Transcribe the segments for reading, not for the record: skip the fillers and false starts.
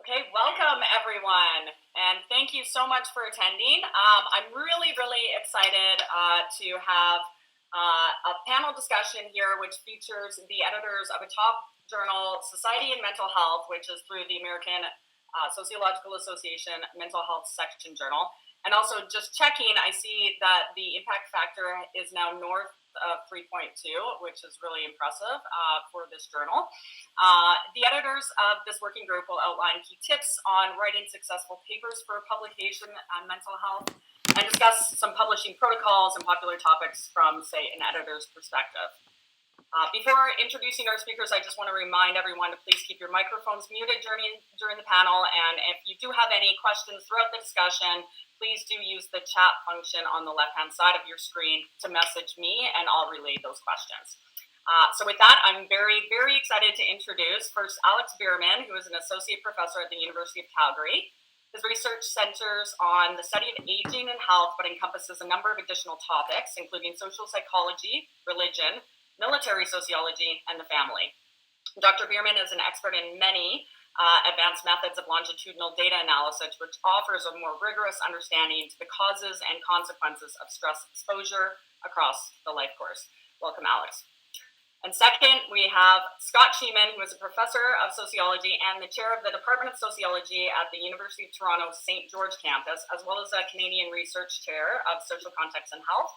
Okay, welcome everyone, and thank you so much for attending. I'm really excited to have a panel discussion here, which features the editors of a top journal, Society and Mental Health, which is through the American Sociological Association Mental Health Section Journal. And also just checking, I see that the impact factor is now north of 3.2, which is really impressive for this journal. The editors of this working group will outline key tips on writing successful papers for publication on mental health and discuss some publishing protocols and popular topics from, say, an editor's perspective. Before introducing our speakers, I just want to remind everyone to please keep your microphones muted during the panel, and if you do have any questions throughout the discussion, please do use the chat function on the left-hand side of your screen to message me, and I'll relay those questions. So with that, I'm very excited to introduce first Alex Biermann, who is an associate professor at the University of Calgary. His research centers on the study of aging and health, but encompasses a number of additional topics, including social psychology, religion, military sociology, and the family. Dr. Biermann is an expert in many advanced methods of longitudinal data analysis, which offers a more rigorous understanding to the causes and consequences of stress exposure across the life course. Welcome, Alex. And second, we have Scott Schieman, who is a professor of sociology and the chair of the Department of Sociology at the University of Toronto St. George campus, as well as a Canadian Research Chair of Social Context and Health.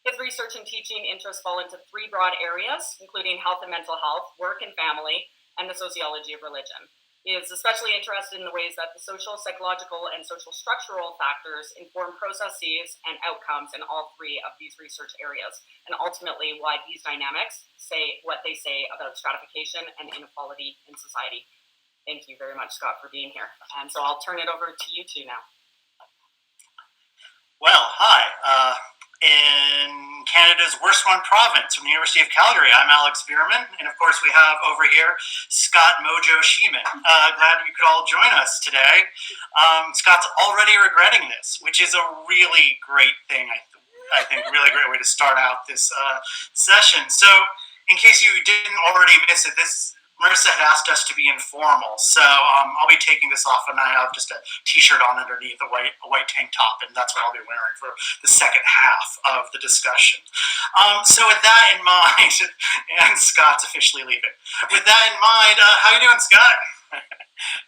His research and teaching interests fall into three broad areas, including health and mental health, work and family, and the sociology of religion. He is especially interested in the ways that the social, psychological, and social structural factors inform processes and outcomes in all three of these research areas, and ultimately why these dynamics say what they say about stratification and inequality in society. Thank you very much, Scott, for being here. And so I'll turn it over to you two now. Well, hi. In Canada's worst run province, from the University of Calgary, I'm Alex Bierman, and of course we have over here Scott Mojo Schieman. Glad you could all join us today. Scott's already regretting this, which is a really great thing, I think, really great way to start out this session. So, in case you didn't already miss it, Marissa had asked us to be informal, so I'll be taking this off, and I have just a t-shirt on underneath, a white tank top, and that's what I'll be wearing for the second half of the discussion. So with that in mind, and Scott's officially leaving. With that in mind, how you doing, Scott?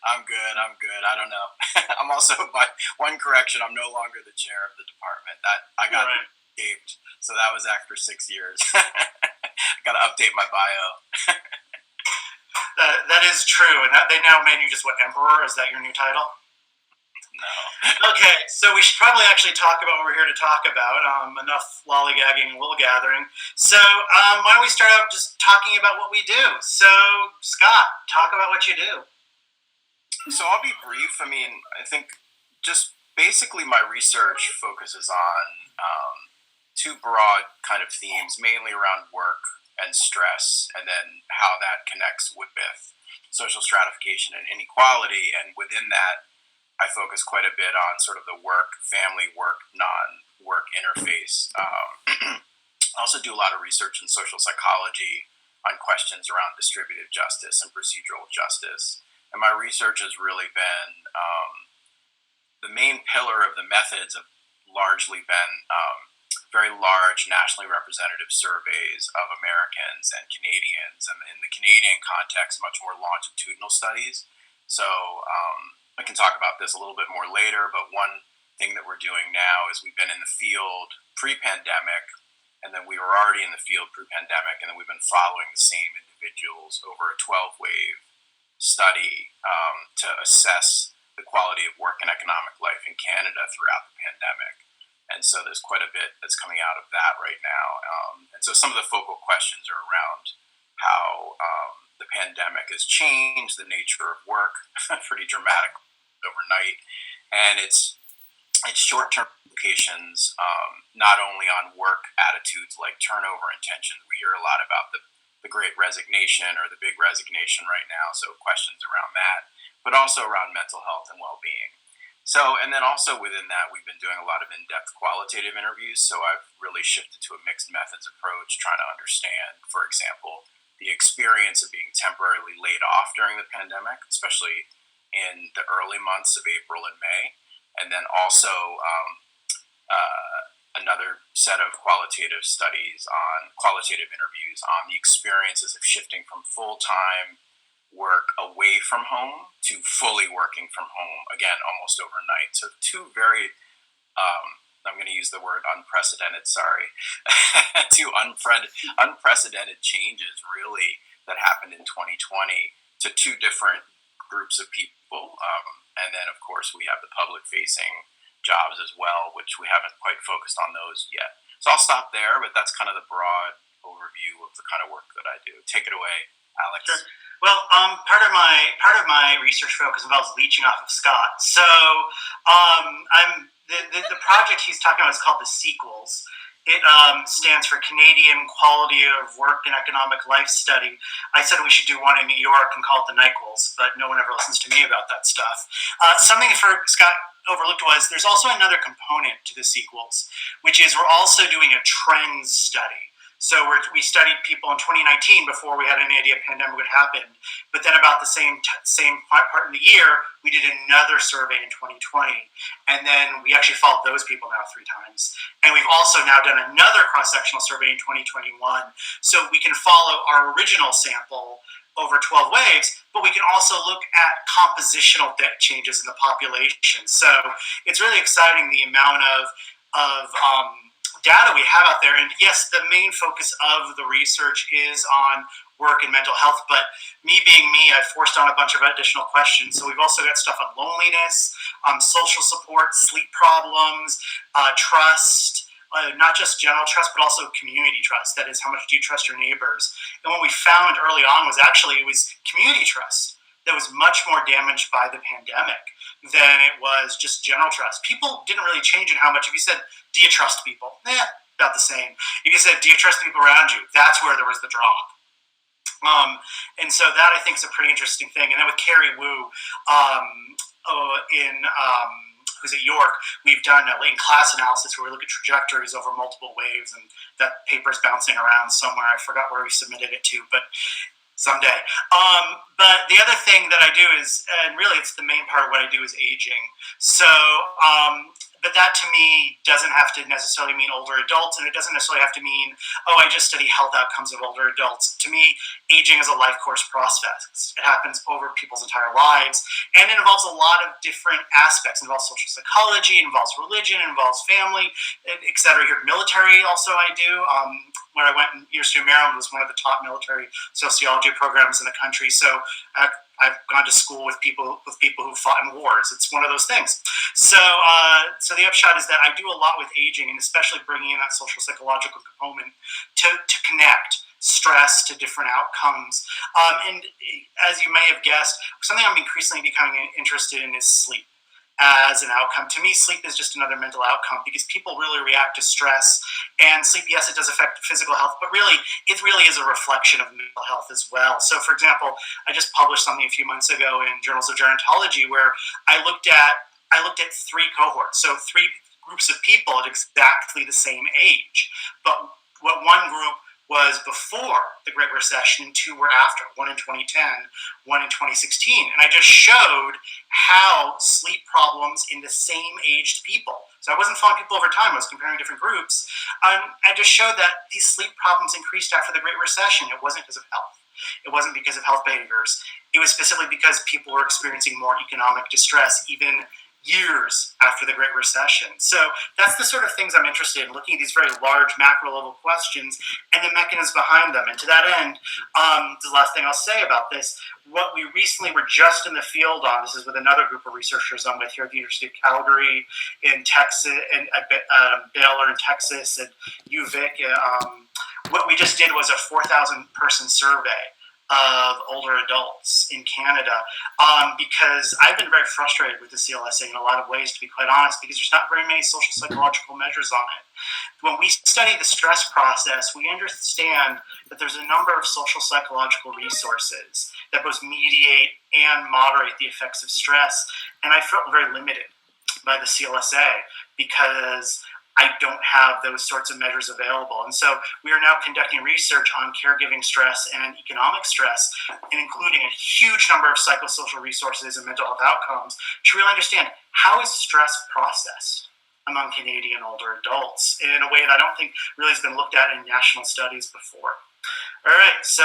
I'm good. I don't know. I'm also, by one correction, I'm no longer the chair of the department. That I got escaped, so that was after 6 years. I got to update my bio. That is true, and they now made you just emperor? Is that your new title? No. Okay, so we should probably actually talk about what we're here to talk about. Enough lollygagging and wool gathering. So why don't we start out just talking about what we do? So Scott, talk about what you do. So I'll be brief. I mean, I think just basically my research focuses on two broad kind of themes, mainly around work and stress, and then how that connects with social stratification and inequality. And within that, I focus quite a bit on sort of the family work, non-work interface. I also do a lot of research in social psychology on questions around distributive justice and procedural justice. And my research has really been, the main pillar of the methods have largely been very large nationally representative surveys of Americans and Canadians, and in the Canadian context, much more longitudinal studies. So I can talk about this a little bit more later, but one thing that we're doing now is we've been in the field pre-pandemic, and then we were already in the field pre-pandemic, and then we've been following the same individuals over a 12-wave study to assess the quality of work and economic life in Canada throughout the pandemic. And so there's quite a bit that's coming out of that right now. And so some of the focal questions are around how the pandemic has changed the nature of work pretty dramatically overnight. And its short-term implications, not only on work attitudes like turnover intentions. We hear a lot about the great resignation or the big resignation right now, so questions around that, but also around mental health and well-being. So, and then also within that, we've been doing a lot of in-depth qualitative interviews. So I've really shifted to a mixed methods approach, trying to understand, for example, the experience of being temporarily laid off during the pandemic, especially in the early months of April and May, and then also another set of qualitative interviews on the experiences of shifting from full-time work away from home to fully working from home, again, almost overnight. So two very, I'm going to use the word unprecedented, sorry, two unprecedented changes, really, that happened in 2020 to two different groups of people. And then, of course, we have the public-facing jobs as well, which we haven't quite focused on those yet. So I'll stop there, but that's kind of the broad overview of the kind of work that I do. Take it away, Alex. Sure. Well, part of my research focus involves leeching off of Scott. So, I'm the project he's talking about is called the Sequels. It stands for Canadian Quality of Work and Economic Life Study. I said we should do one in New York and call it the Nyquils, but no one ever listens to me about that stuff. Something for Scott overlooked was there's also another component to the Sequels, which is we're also doing a trends study. So we studied people in 2019 before we had any idea a pandemic would happen. But then about the same part in the year, we did another survey in 2020. And then we actually followed those people now 3 times. And we've also now done another cross-sectional survey in 2021. So we can follow our original sample over 12 waves, but we can also look at compositional changes in the population. So it's really exciting the amount of data we have out there. And yes, the main focus of the research is on work and mental health, but me being me, I forced on a bunch of additional questions. So we've also got stuff on loneliness, social support, sleep problems, trust, not just general trust, but also community trust. That is, how much do you trust your neighbors? And what we found early on was actually it was community trust that was much more damaged by the pandemic than it was just general trust. People didn't really change in how much. If you said, do you trust people? About the same. If you said, do you trust the people around you? That's where there was the drop. And so that, I think, is a pretty interesting thing. And then with Carrie Wu who's at York, we've done a late class analysis where we look at trajectories over multiple waves, and that paper's bouncing around somewhere. I forgot where we submitted it to, but someday. But the other thing that I do is, and really it's the main part of what I do, is aging. So, but that to me doesn't have to necessarily mean older adults, and it doesn't necessarily have to mean, oh, I just study health outcomes of older adults. To me, aging is a life course process. It happens over people's entire lives, and it involves a lot of different aspects. It involves social psychology, it involves religion, it involves family, etc. Here, military also I do. When I went in University of Maryland, was one of the top military sociology programs in the country. So I've gone to school with people who fought in wars. It's one of those things. So the upshot is that I do a lot with aging, and especially bringing in that social psychological component to connect stress to different outcomes. And as you may have guessed, something I'm increasingly becoming interested in is sleep as an outcome. To me, sleep is just another mental outcome because people really react to stress. And sleep, yes, it does affect physical health, but really, it really is a reflection of mental health as well. So, for example, I just published something a few months ago in Journals of Gerontology where I looked at 3 cohorts, so 3 groups of people at exactly the same age. But what one group was before the Great Recession and 2 were after, 1 in 2010, 1 in 2016. And I just showed how sleep problems in the same aged people, so I wasn't following people over time, I was comparing different groups, I just showed that these sleep problems increased after the Great Recession. It wasn't because of health. It wasn't because of health behaviors. It was specifically because people were experiencing more economic distress, even years after the Great Recession. So that's the sort of things I'm interested in, looking at these very large macro level questions and the mechanisms behind them. And to that end, the last thing I'll say about this, what we recently were just in the field on, this is with another group of researchers I'm with here at the University of Calgary in Texas, and Baylor in Texas, and UVic. What we just did was a 4,000 person survey of older adults in Canada, because I've been very frustrated with the CLSA in a lot of ways, to be quite honest, because there's not very many social psychological measures on it. When we study the stress process, we understand that there's a number of social psychological resources that both mediate and moderate the effects of stress, and I felt very limited by the CLSA because I don't have those sorts of measures available. And so we are now conducting research on caregiving stress and economic stress, and including a huge number of psychosocial resources and mental health outcomes to really understand how is stress processed among Canadian older adults in a way that I don't think really has been looked at in national studies before. All right, so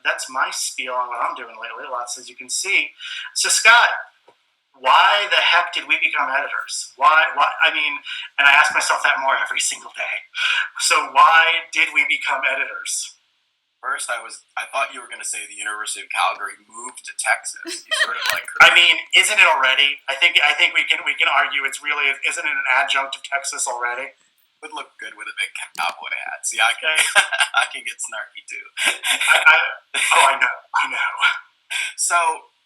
that's my spiel on what I'm doing lately. Lots, as you can see. So Scott, why the heck did we become editors? Why? I mean, and I ask myself that more every single day. So why did we become editors? First, I thought you were going to say the University of Calgary moved to Texas. You sort of like. I mean, isn't it already? I think we can argue it's really, isn't it an adjunct of Texas already? Would look good with a big cowboy hat. See, I can I can get snarky too. I know. So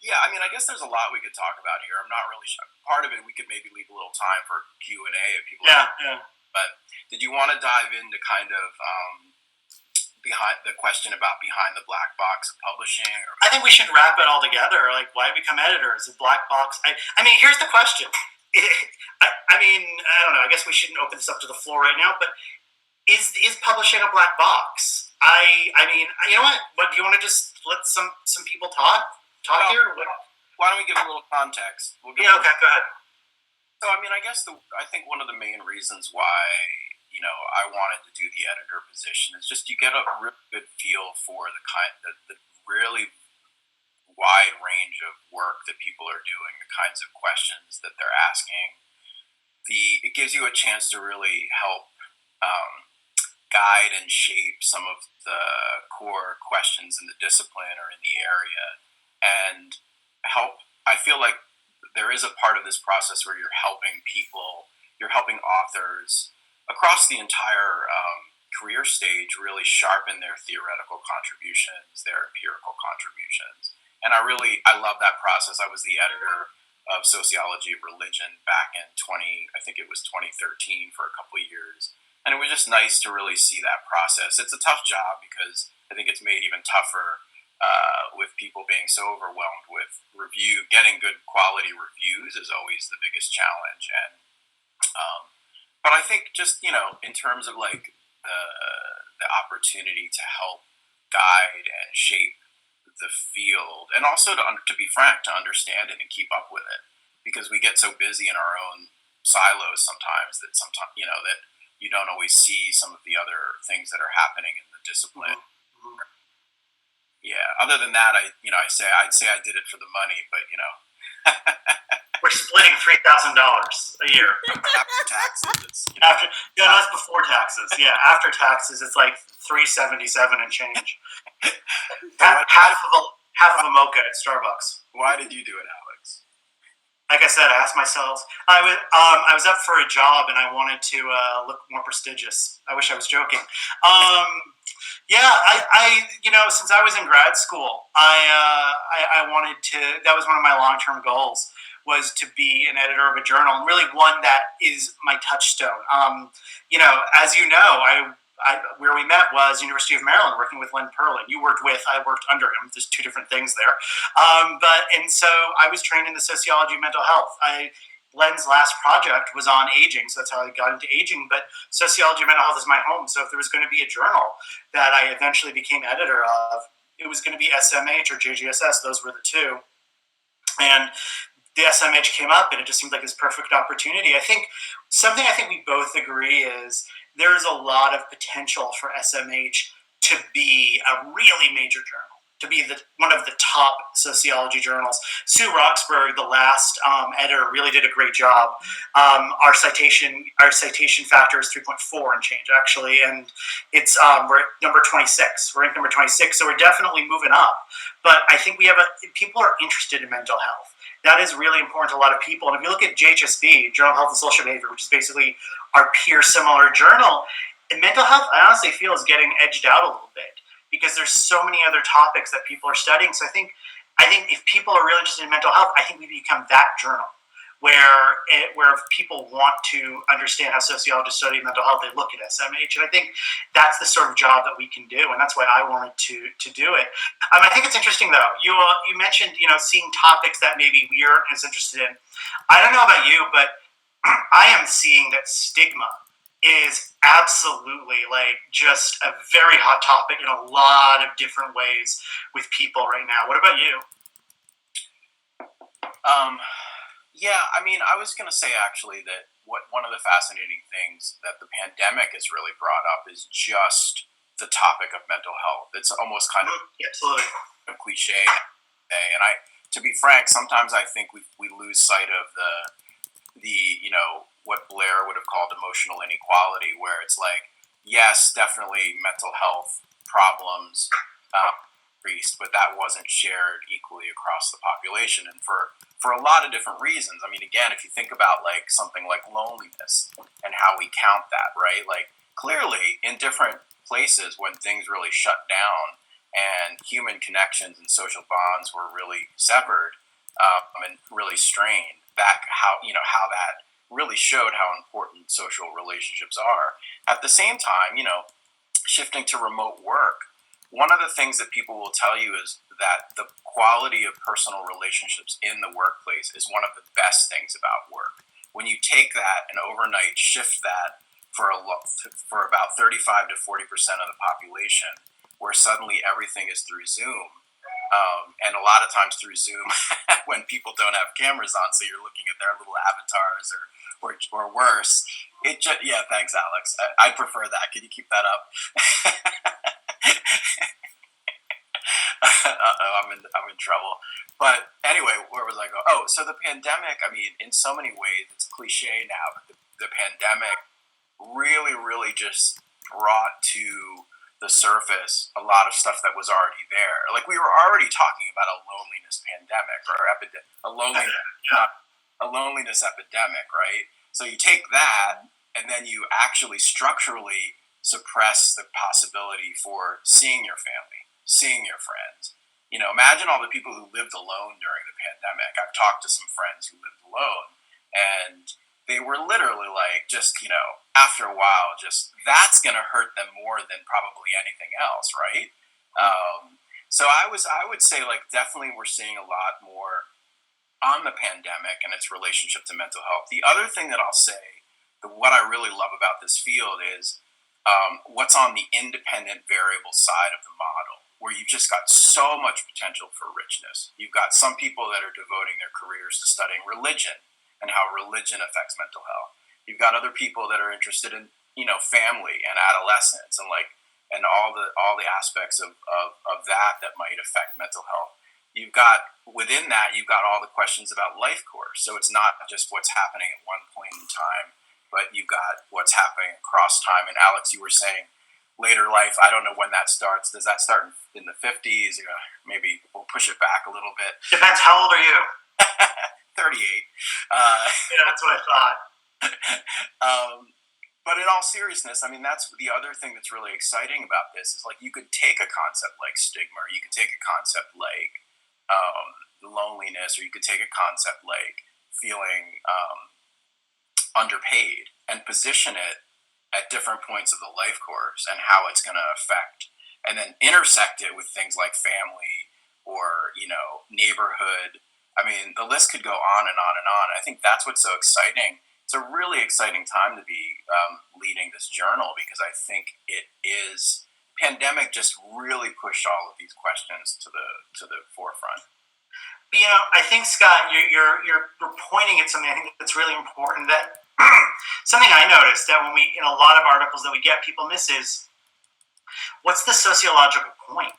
yeah, I mean, I guess there's a lot we could talk about here. I'm not really sure. Part of it, we could maybe leave a little time for Q&A if people. Yeah. But did you want to dive into kind of behind the question about behind the black box of publishing? Or... I think we should wrap it all together. Like, why become editors? A black box. I mean, here's the question. I mean, I don't know. I guess we shouldn't open this up to the floor right now. But is publishing a black box? I mean, you know what? What do you want to just let some people talk here? Why don't we give a little context? Okay, go ahead. So, I mean, I guess I think one of the main reasons why I wanted to do the editor position is just you get a really good feel for the really wide range of work that people are doing, the kinds of questions that they're asking. It gives you a chance to really help guide and shape some of the core questions in the discipline or in the area, and help. I feel like there is a part of this process where you're helping authors across the entire career stage really sharpen their theoretical contributions, their empirical contributions. And I love that process. I was the editor of Sociology of Religion back in 2013 for a couple of years. And it was just nice to really see that process. It's a tough job because I think it's made even tougher with people being so overwhelmed with getting good quality reviews is always the biggest challenge. And but I think just, in terms of like the opportunity to help guide and shape the field, and also to be frank, to understand it and keep up with it, because we get so busy in our own silos sometimes that that you don't always see some of the other things that are happening in the discipline. Mm-hmm. Yeah. Other than that, I'd say I did it for the money, but we're splitting $3,000 a year after taxes. That's before taxes. Yeah, after taxes, it's like $377 and change. half of a mocha at Starbucks. Why did you do it, Alex? Like I said, I asked myself. I was up for a job and I wanted to look more prestigious. I wish I was joking. Since I was in grad school, I wanted to. That was one of my long-term goals, was to be an editor of a journal, and really one that is my touchstone. As you know, where we met was University of Maryland, working with Len Perlin. I worked under him. There's two different things there. And so I was trained in the sociology of mental health. Len's last project was on aging, so that's how I got into aging. But sociology of mental health is my home. So if there was going to be a journal that I eventually became editor of, it was going to be SMH or JGSS. Those were the two. And the SMH came up, and it just seemed like this perfect opportunity. I think we both agree is there's a lot of potential for SMH to be a really major journal, to be one of the top sociology journals. Sue Roxburgh, the last editor, really did a great job. Our citation factor is 3.4 and change, actually, and it's we're at number 26. We're ranked number 26, so we're definitely moving up. But I think people are interested in mental health. That is really important to a lot of people. And if you look at JHSB, Journal of Health and Social Behavior, which is basically our peer similar journal, and mental health, I honestly feel, is getting edged out a little bit because there's so many other topics that people are studying. So I think if people are really interested in mental health, I think we become that journal where if people want to understand how sociologists study mental health, they look at SMH. And I think that's the sort of job that we can do, and that's why I wanted to do it. I think it's interesting, though. You mentioned seeing topics that maybe we aren't as interested in. I don't know about you, but I am seeing that stigma is absolutely like just a very hot topic in a lot of different ways with people right now. What about you? Yeah, I mean, I was going to say actually that one of the fascinating things that the pandemic has really brought up is just the topic of mental health. It's almost kind of Absolutely. a cliche today, and to be frank, sometimes I think we lose sight of the what Blair would have called emotional inequality, where it's like, yes, definitely mental health problems increased, but that wasn't shared equally across the population, and for a lot of different reasons. I mean, again, if you think about like something like loneliness and how we count that, right? Like clearly in different places when things really shut down and human connections and social bonds were really severed and really strained, that how that really showed how important social relationships are. At the same time, shifting to remote work, one of the things that people will tell you is that the quality of personal relationships in the workplace is one of the best things about work. When you take that and overnight shift that for about 35 to 40% of the population, where suddenly everything is through Zoom, and a lot of times through Zoom when people don't have cameras on, so you're looking at their little avatars or worse. Yeah, thanks, Alex. I'd prefer that. Can you keep that up? I'm in trouble. But anyway, where was I going? Oh, so the pandemic, I mean, in so many ways, it's cliche now, but the pandemic really, really just brought to the surface a lot of stuff that was already there. Like we were already talking about a loneliness pandemic or a loneliness epidemic, right? So you take that and then you actually structurally suppress the possibility for seeing your family, seeing your friends. Imagine all the people who lived alone during the pandemic. I've talked to some friends who lived alone, and they were literally like, just, after a while, just that's going to hurt them more than probably anything else, right? So I would say, like, definitely we're seeing a lot more on the pandemic and its relationship to mental health. The other thing that I'll say, what I really love about this field is what's on the independent variable side of the model, where you've just got so much potential for richness. You've got some people that are devoting their careers to studying religion and how religion affects mental health. You've got other people that are interested in, family and adolescence and all the aspects of that might affect mental health. You've got within that, you've got all the questions about life course. So it's not just what's happening at one point in time, but you've got what's happening across time. And Alex, you were saying later life. I don't know when that starts. Does that start in the 50s? Maybe we'll push it back a little bit. Depends. How old are you? 38. Yeah, that's what I thought. But in all seriousness, I mean, that's the other thing that's really exciting about this is like you could take a concept like stigma, or you could take a concept like loneliness, or you could take a concept like feeling underpaid and position it at different points of the life course and how it's going to affect, and then intersect it with things like family or neighborhood. I mean, the list could go on and on and on. I think that's what's so exciting. It's a really exciting time to be leading this journal, because I think it is pandemic just really pushed all of these questions to the forefront. I think, Scott, you're pointing at something I think that's really important. That something I noticed that when in a lot of articles that we get, people miss is what's the sociological point?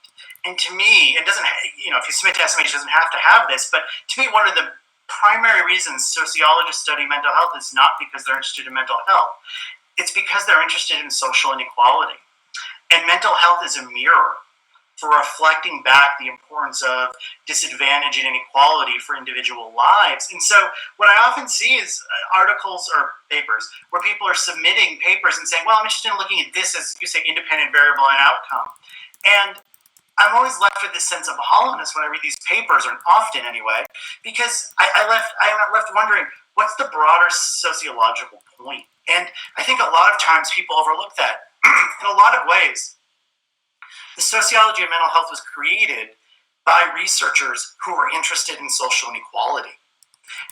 And to me, it doesn't. If you submit to SMH, it doesn't have to have this. But to me, one of the primary reasons sociologists study mental health is not because they're interested in mental health. It's because they're interested in social inequality. And mental health is a mirror for reflecting back the importance of disadvantage and inequality for individual lives. And so what I often see is articles or papers where people are submitting papers and saying, well, I'm interested in looking at this as, you say, independent variable and outcome. And I'm always left with this sense of hollowness when I read these papers, or often anyway, because I am left wondering, what's the broader sociological point? And I think a lot of times people overlook that. In a lot of ways, the sociology of mental health was created by researchers who were interested in social inequality.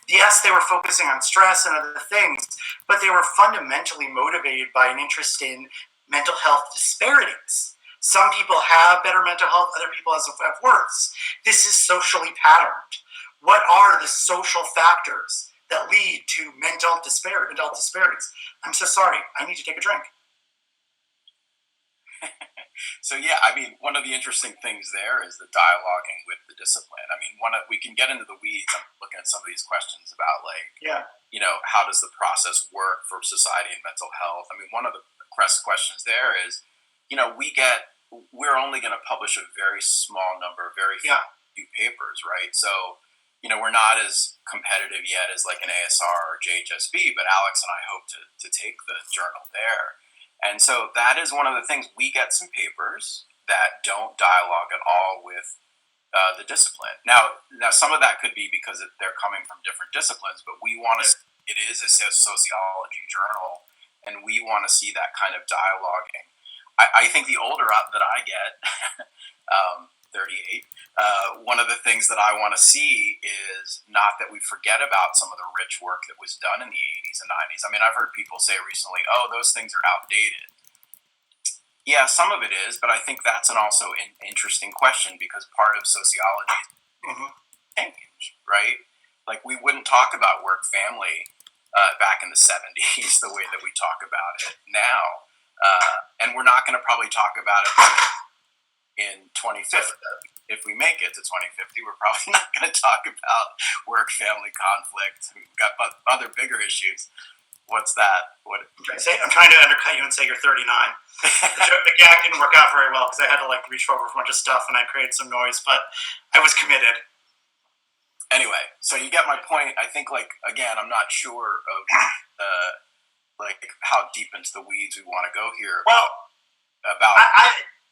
Yes, they were focusing on stress and other things, but they were fundamentally motivated by an interest in mental health disparities. Some people have better mental health, other people have worse. This is socially patterned. What are the social factors that lead to mental disparities? I'm so sorry, I need to take a drink. So yeah, I mean, one of the interesting things there is the dialoguing with the discipline. I mean, we can get into the weeds. I'm looking at some of these questions about how does the process work for society and mental health? I mean, one of the questions there is, we're only going to publish a very small number, very few papers, right? So, we're not as competitive yet as like an ASR or JHSB, but Alex and I hope to take the journal there. And so that is one of the things. We get some papers that don't dialogue at all with the discipline. Now, some of that could be because they're coming from different disciplines, but we want to. It is a sociology journal, and we want to see that kind of dialoguing. I think the older that I get, 38, one of the things that I want to see is not that we forget about some of the rich work that was done in the 80s and 90s. I mean, I've heard people say recently, oh, those things are outdated. Yeah, some of it is, but I think that's also an interesting question because part of sociology is change, right? Like we wouldn't talk about work family back in the 70s the way that we talk about it now. And we're not going to probably talk about it in 2050. If we make it to 2050, we're probably not going to talk about work-family conflict. We've got other bigger issues. What's that? I'm trying to undercut you and say you're 39. The gag didn't work out very well because I had to reach over for a bunch of stuff and I created some noise, but I was committed. Anyway, so you get my point. I think, again, I'm not sure of how deep into the weeds we want to go here. Well, about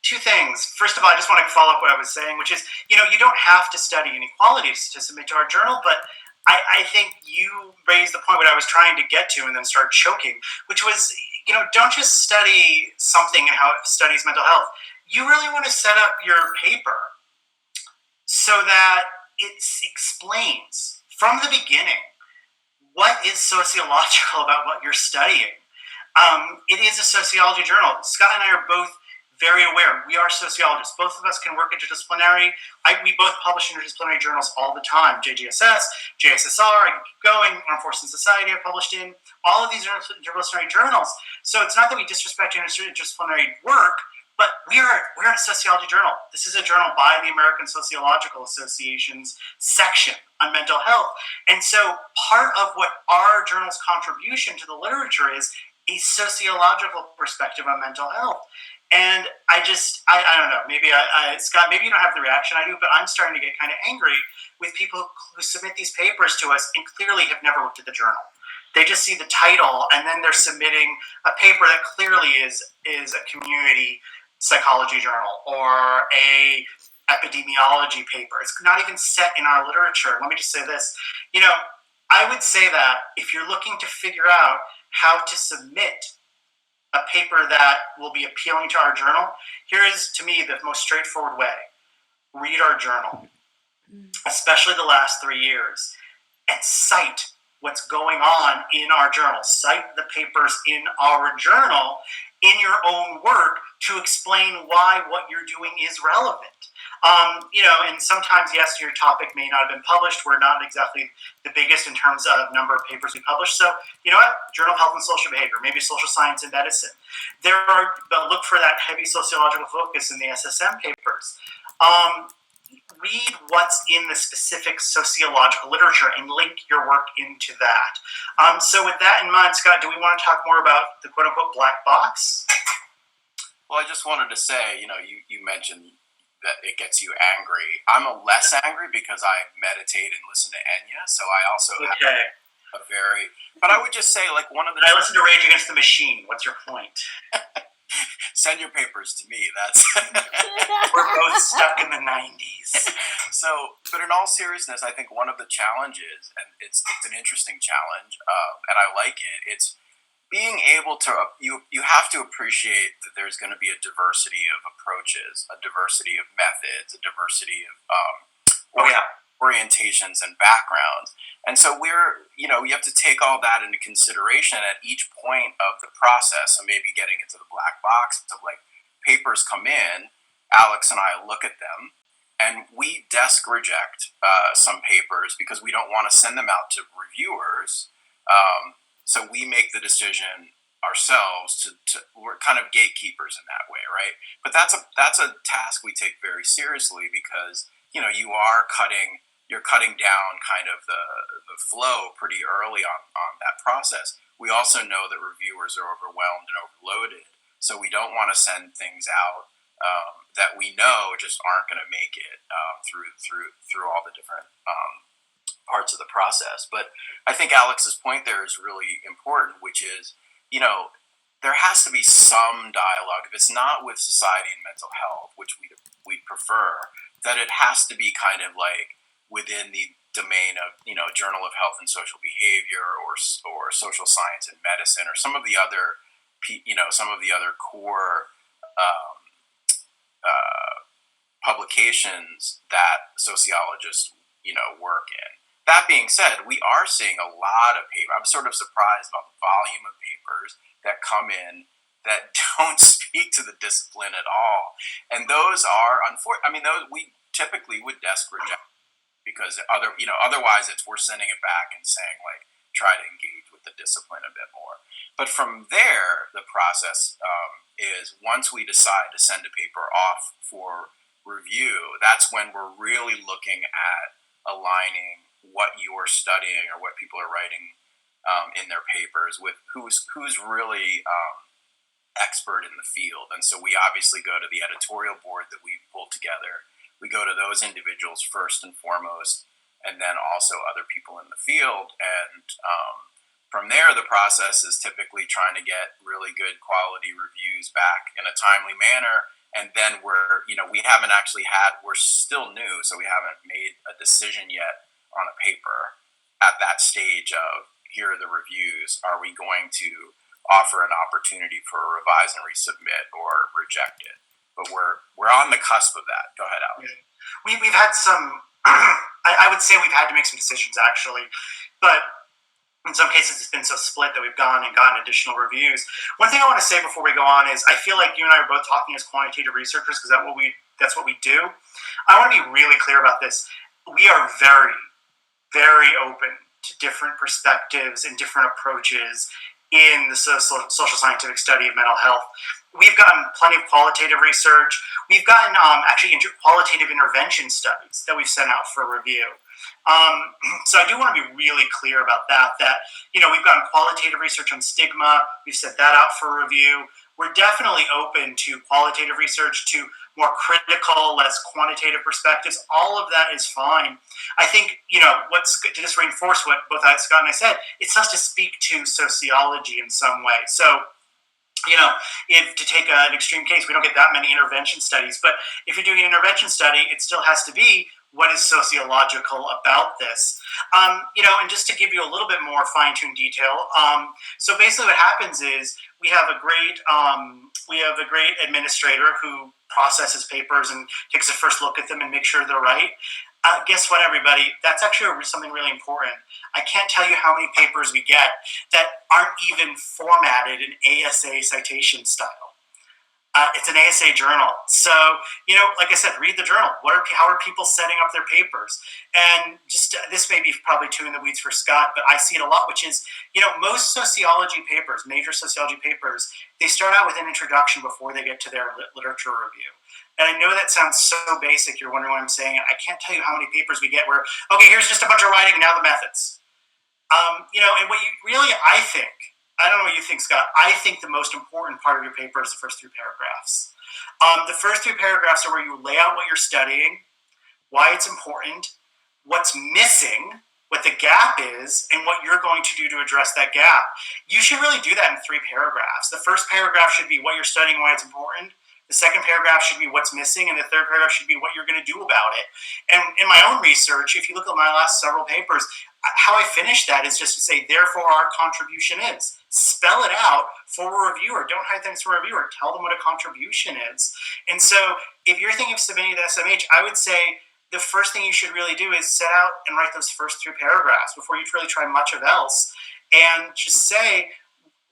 two things. First of all, I just want to follow up what I was saying, which is, you don't have to study inequality to submit to our journal, but I think you raised the point what I was trying to get to and then start choking, which was, don't just study something and how it studies mental health. You really want to set up your paper so that it explains from the beginning what is sociological about what you're studying. It is a sociology journal. Scott and I are both very aware. We are sociologists. Both of us can work interdisciplinary. We both publish interdisciplinary journals all the time. JGSS, JSSR, I can keep going. Armed Forces and Society I've published in. All of these are interdisciplinary journals. So it's not that we disrespect interdisciplinary work, but we're a sociology journal. This is a journal by the American Sociological Association's section on mental health. And so part of what our journal's contribution to the literature is a sociological perspective on mental health. And I don't know, maybe Scott, maybe you don't have the reaction I do, but I'm starting to get kind of angry with people who submit these papers to us and clearly have never looked at the journal. They just see the title and then they're submitting a paper that clearly is a community psychology journal or a epidemiology paper. It's not even set in our literature. Let me just say this. I would say that if you're looking to figure out how to submit a paper that will be appealing to our journal, here is, to me, the most straightforward way. Read our journal, especially the last 3 years, and cite what's going on in our journal. Cite the papers in our journal in your own work to explain why what you're doing is relevant. And sometimes, yes, your topic may not have been published. We're not exactly the biggest in terms of number of papers we publish. So, you know what? Journal of Health and Social Behavior, maybe Social Science and Medicine. But look for that heavy sociological focus in the SSM papers. Read what's in the specific sociological literature and link your work into that. So with that in mind, Scott, do we want to talk more about the quote-unquote black box? Well, I just wanted to say, you mentioned that it gets you angry. I'm less angry because I meditate and listen to Enya, so I also have a very... But I would just say, one of the... I listen to Rage Against the Machine. What's your point? Send your papers to me. That's... We're both stuck in the 90s. So, but in all seriousness, I think one of the challenges, and it's an interesting challenge, and I like it, it's being able to, you have to appreciate that there's going to be a diversity of approaches, a diversity of methods, a diversity of orientations and backgrounds. And so you have to take all that into consideration at each point of the process. So maybe getting into the black box of like papers come in, Alex and I look at them, and we desk reject some papers because we don't want to send them out to reviewers. So we make the decision ourselves we're kind of gatekeepers in that way, right? But that's a task we take very seriously because you're cutting down kind of the flow pretty early on that process. We also know that reviewers are overwhelmed and overloaded, so we don't want to send things out that we know just aren't going to make it through all the different parts of the process. But I think Alex's point there is really important, which is, there has to be some dialogue. If it's not with society and mental health, which we prefer, that it has to be kind of like within the domain of, Journal of Health and Social Behavior or Social Science and Medicine or some of the other core publications that sociologists, work in. That being said, we are seeing a lot of paper. I'm sort of surprised about the volume of papers that come in that don't speak to the discipline at all. And those are unfortunate. I mean, those we typically would desk reject because otherwise we're sending it back and saying like, try to engage with the discipline a bit more. But from there, the process is once we decide to send a paper off for review, that's when we're really looking at aligning what you're studying or what people are writing in their papers with who's really expert in the field. And so we obviously go to the editorial board that we pulled together. We go to those individuals first and foremost, and then also other people in the field. And from there, the process is typically trying to get really good quality reviews back in a timely manner. And then we're still new, so we haven't made a decision yet on a paper at that stage of here are the reviews. Are we going to offer an opportunity for a revise and resubmit or reject it? But we're on the cusp of that. Go ahead, Alex. We've had some. I would say we've had to make some decisions actually, but in some cases it's been so split that we've gone and gotten additional reviews. One thing I want to say before we go on is I feel like you and I are both talking as quantitative researchers because that's what we do. I want to be really clear about this. We are very, very open to different perspectives and different approaches in the social scientific study of mental health. We've gotten plenty of qualitative research. We've gotten actually qualitative intervention studies that we've sent out for review. So I do want to be really clear about that we've gotten qualitative research on stigma. We've sent that out for review. We're definitely open to qualitative research, to more critical, less quantitative perspectives. All of that is fine. I think, to just reinforce what both Scott and I said, it's us to speak to sociology in some way. So, if to take an extreme case, we don't get that many intervention studies, but if you're doing an intervention study, it still has to be what is sociological about this. And just to give you a little bit more fine-tuned detail, so basically what happens is we have a great administrator who processes papers and takes a first look at them and makes sure they're right. Guess what, everybody? That's actually something really important. I can't tell you how many papers we get that aren't even formatted in ASA citation style. It's an ASA journal. So, like I said, read the journal. How are people setting up their papers? And just this may be probably too in the weeds for Scott, but I see it a lot, which is, most sociology papers, major sociology papers, they start out with an introduction before they get to their literature review. And I know that sounds so basic. You're wondering what I'm saying. I can't tell you how many papers we get where, okay, here's just a bunch of writing and now the methods. And what you really, I don't know what you think, Scott. I think the most important part of your paper is the first 3 paragraphs. The first 3 paragraphs are where you lay out what you're studying, why it's important, what's missing, what the gap is, and what you're going to do to address that gap. You should really do that in 3 paragraphs. The first paragraph should be what you're studying, why it's important. The second paragraph should be what's missing, and the third paragraph should be what you're going to do about it. And in my own research, if you look at my last several papers, how I finish that is just to say, therefore, our contribution is. Spell it out for a reviewer. Don't hide things for a reviewer. Tell them what a contribution is. And so if you're thinking of submitting to SMH, I would say the first thing you should really do is set out and write those first 3 paragraphs before you really try much of else, and just say,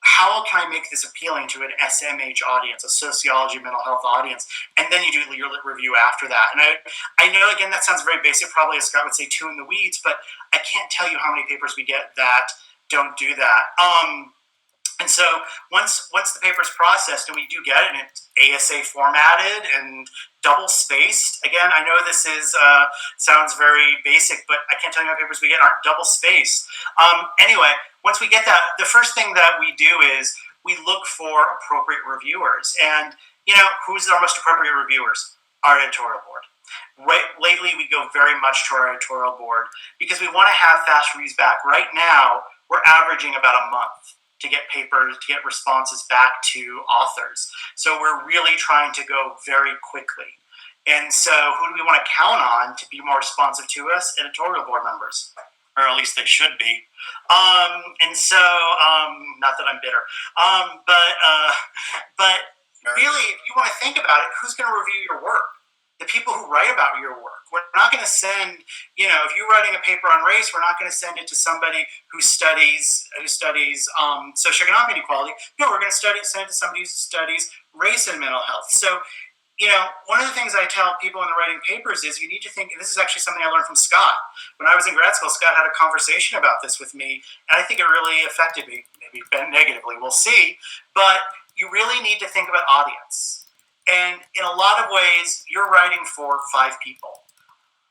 how can I make this appealing to an SMH audience, a sociology mental health audience? And then you do your review after that. And I know, again, that sounds very basic, probably as Scott would say, too in the weeds, but I can't tell you how many papers we get that don't do that. And so once the paper is processed and we do get it, and it's ASA formatted and double spaced. Again, I know this is sounds very basic, but I can't tell you how many papers we get aren't double spaced. Anyway, once we get that, the first thing that we do is we look for appropriate reviewers. And, who's our most appropriate reviewers? Our editorial board. Lately, we go very much to our editorial board because we want to have fast reviews back. Right now, we're averaging about a month to get papers, to get responses back to authors. So we're really trying to go very quickly. And so who do we want to count on to be more responsive to us? Editorial board members, or at least they should be. And so, not that I'm bitter, but really, if you want to think about it, who's going to review your work? The people who write about your work. We're not going to send, if you're writing a paper on race, we're not going to send it to somebody who studies socioeconomic inequality. No, we're going to send it to somebody who studies race and mental health. So, one of the things I tell people in the writing papers is you need to think, and this is actually something I learned from Scott. When I was in grad school, Scott had a conversation about this with me, and I think it really affected me, maybe negatively, we'll see. But you really need to think about audience. And in a lot of ways, you're writing for 5 people.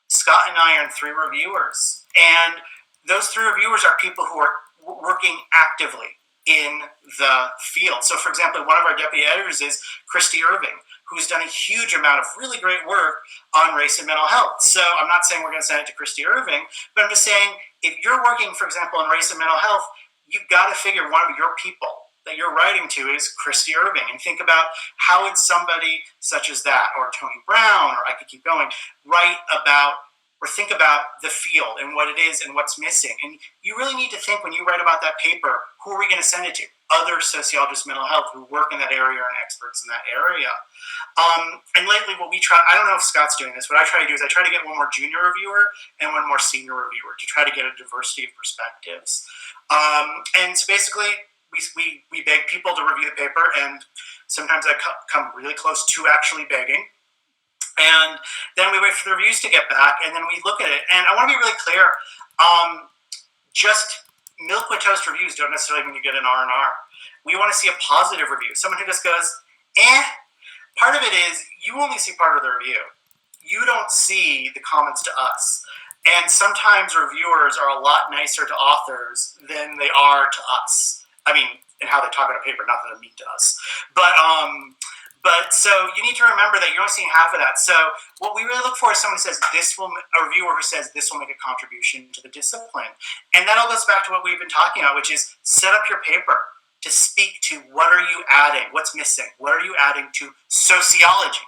Scott and I are 3 reviewers. And those 3 reviewers are people who are working actively in the field. So, for example, one of our deputy editors is Christy Irving, who's done a huge amount of really great work on race and mental health. So I'm not saying we're going to send it to Christy Irving, but I'm just saying if you're working, for example, on race and mental health, you've got to figure one of your people that you're writing to is Christy Irving, and think about how would somebody such as that, or Tony Brown, or I could keep going, write about or think about the field and what it is and what's missing. And you really need to think when you write about that paper, who are we going to send it to? Other sociologists of mental health who work in that area and experts in that area. And lately what we try, I don't know if Scott's doing this, what I try to do is I try to get one more junior reviewer and one more senior reviewer to try to get a diversity of perspectives. And so basically, we beg people to review the paper, and sometimes I come really close to actually begging. And then we wait for the reviews to get back, and then we look at it. And I want to be really clear, just milk with toast reviews don't necessarily mean you get an R&R. We want to see a positive review. Someone who just goes, Part of it is you only see part of the review. You don't see the comments to us. And sometimes reviewers are a lot nicer to authors than they are to us. I mean, in how they talk about a paper, not that they're mean to us. But so you need to remember that you're only seeing half of that. So what we really look for is someone who says a reviewer who says this will make a contribution to the discipline. And that all goes back to what we've been talking about, which is set up your paper to speak to what are you adding, what's missing, what are you adding to sociology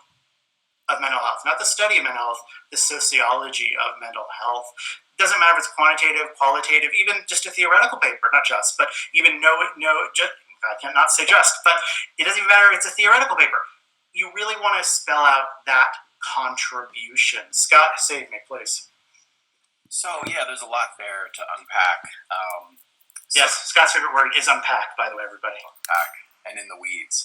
of mental health, not the study of mental health, the sociology of mental health. It doesn't matter if it's quantitative, qualitative, even just a theoretical paper, not just, but even I cannot say just, but it doesn't even matter if it's a theoretical paper. You really want to spell out that contribution. Scott, save me, please. So, yeah, there's a lot there to unpack. Yes, Scott's favorite word is unpack, by the way, everybody. Unpack and in the weeds.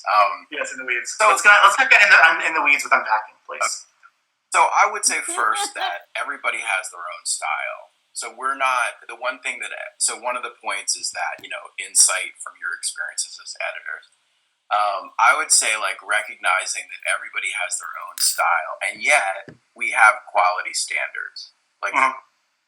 Yes, in the weeds. So let's not get in the weeds with unpacking, please. Okay. So I would say first that everybody has their own style. So we're not, one of the points is that, insight from your experiences as editors. I would say recognizing that everybody has their own style, and yet we have quality standards.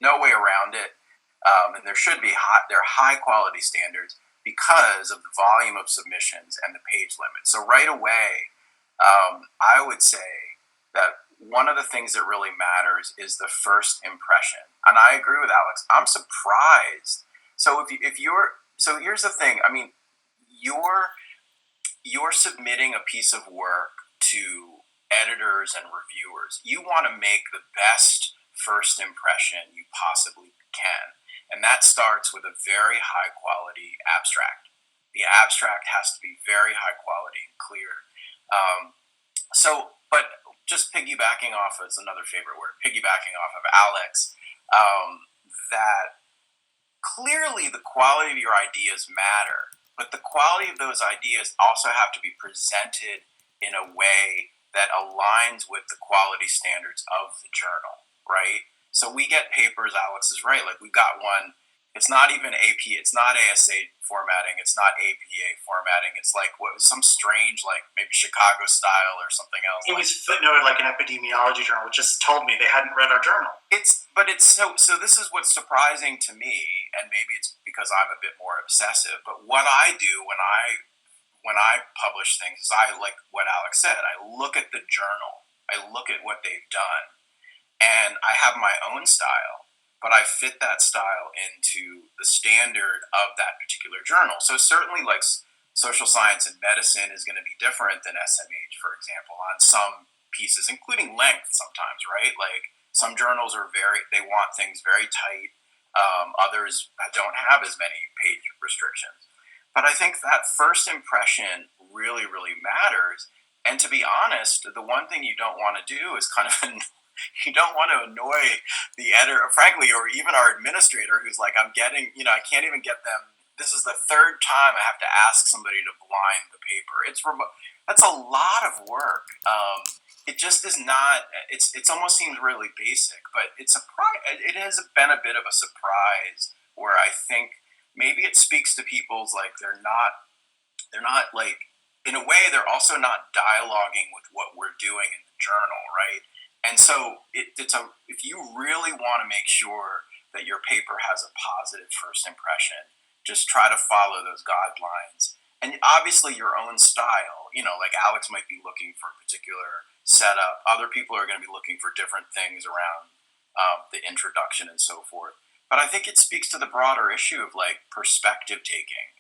No way around it. And there should be high quality standards because of the volume of submissions and the page limit. So right away, I would say that one of the things that really matters is the first impression. And I agree with Alex. I'm surprised. So here's the thing. I mean, you're submitting a piece of work to editors and reviewers. You want to make the best first impression you possibly can. And that starts with a very high quality abstract. The abstract has to be very high quality and clear. But just piggybacking off, is another favorite word, piggybacking off of Alex, that clearly the quality of your ideas matter, but the quality of those ideas also have to be presented in a way that aligns with the quality standards of the journal, right? So we get papers, Alex is right, like we've got one, it's not even AP, it's not ASA formatting, it's not APA formatting, it's like some strange, like maybe Chicago style or something else. It was footnoted like an epidemiology journal, which just told me they hadn't read our journal. But it's so this is what's surprising to me, and maybe it's because I'm a bit more obsessive, but what I do when I publish things is I, like what Alex said, I look at the journal, I look at what they've done, and I have my own style, but I fit that style into the standard of that particular journal. So certainly like social science and medicine is going to be different than SMH, for example, on some pieces, including length sometimes, right? Like some journals are they want things very tight. Others don't have as many page restrictions. But I think that first impression really, really matters. And to be honest, the one thing you don't want to do is kind of you don't want to annoy the editor, frankly, or even our administrator who's like, I can't even get them. This is the third time I have to ask somebody to blind the paper. That's a lot of work. It just is not, it almost seems really basic, but it has been a bit of a surprise where I think maybe it speaks to people's, like, they're not like, in a way, they're also not dialoguing with what we're doing in the journal, right? And so if you really want to make sure that your paper has a positive first impression, just try to follow those guidelines. And obviously your own style, like Alex might be looking for a particular setup. Other people are going to be looking for different things around the introduction and so forth. But I think it speaks to the broader issue of like perspective taking,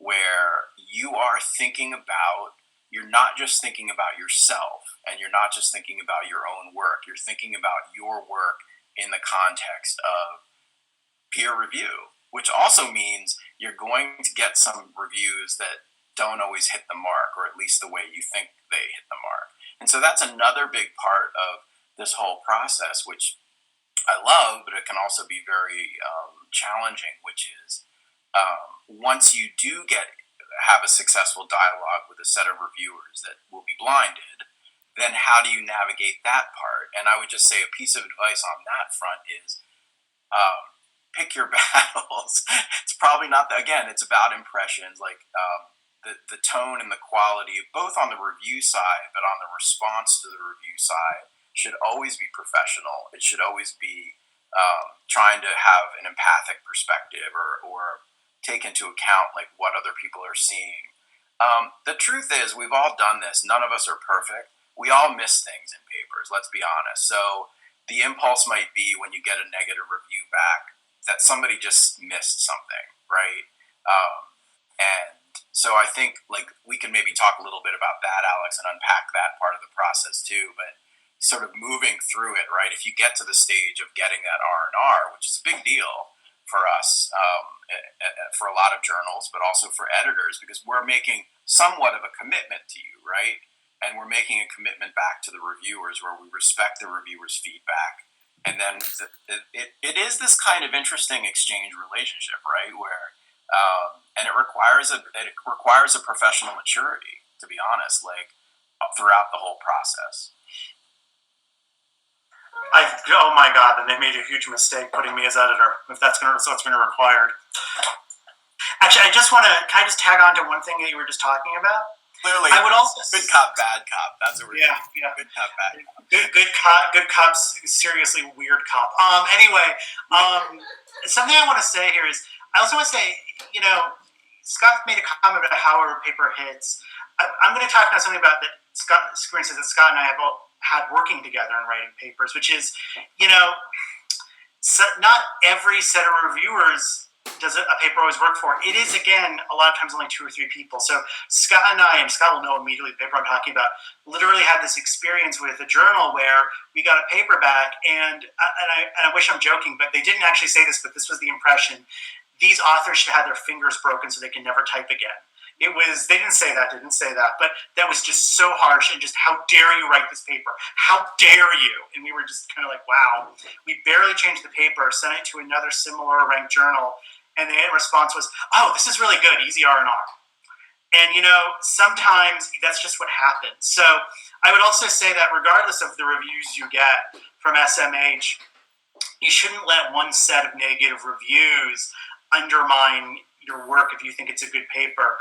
where you are thinking about, you're not just thinking about yourself and you're not just thinking about your own work. You're thinking about your work in the context of peer review, which also means you're going to get some reviews that don't always hit the mark, or at least the way you think they hit the mark. And so that's another big part of this whole process, which I love, but it can also be very challenging, which is once you do have a successful dialogue with a set of reviewers that will be blinded, then how do you navigate that part? And I would just say a piece of advice on that front is pick your battles. It's probably not, again, it's about impressions, like the tone and the quality, both on the review side, but on the response to the review side, should always be professional. It should always be trying to have an empathic perspective or take into account like what other people are seeing. The truth is, we've all done this. None of us are perfect. We all miss things in papers, let's be honest. So the impulse might be when you get a negative review back that somebody just missed something, right? And so I think like we can maybe talk a little bit about that, Alex, and unpack that part of the process too. But sort of moving through it, right? If you get to the stage of getting that R&R, which is a big deal for us, for a lot of journals, but also for editors, because we're making somewhat of a commitment to you, right? And we're making a commitment back to the reviewers where we respect the reviewers' feedback. And then it is this kind of interesting exchange relationship, right? Where and it requires a professional maturity, to be honest, like throughout the whole process. Oh my God! Then they made a huge mistake putting me as editor. If that's what's going to be required. Actually, I just want to kind of just tag on to one thing that you were just talking about. Clearly, I would also good cop, bad cop. That's what we're doing. Yeah. Good cop, bad cop. Good cop, seriously weird cop. Anyway, something I want to say here is I also want to say, Scott made a comment about how our paper hits. I'm going to talk now something about that experiences that Scott and I have all had working together and writing papers, which is, not every set of reviewers does a paper always work for. It is, again, a lot of times only 2 or 3 people. So Scott and I, and Scott will know immediately the paper I'm talking about, literally had this experience with a journal where we got a paper back, and I wish I'm joking, but they didn't actually say this, but this was the impression. These authors should have their fingers broken so they can never type again. they didn't say that, but that was just so harsh, and just, how dare you write this paper? How dare you? And we were just kind of like, wow. We barely changed the paper, sent it to another similar ranked journal, and the response was, oh, this is really good, easy R&R. And, sometimes that's just what happens. So I would also say that regardless of the reviews you get from SMH, you shouldn't let one set of negative reviews undermine your work if you think it's a good paper.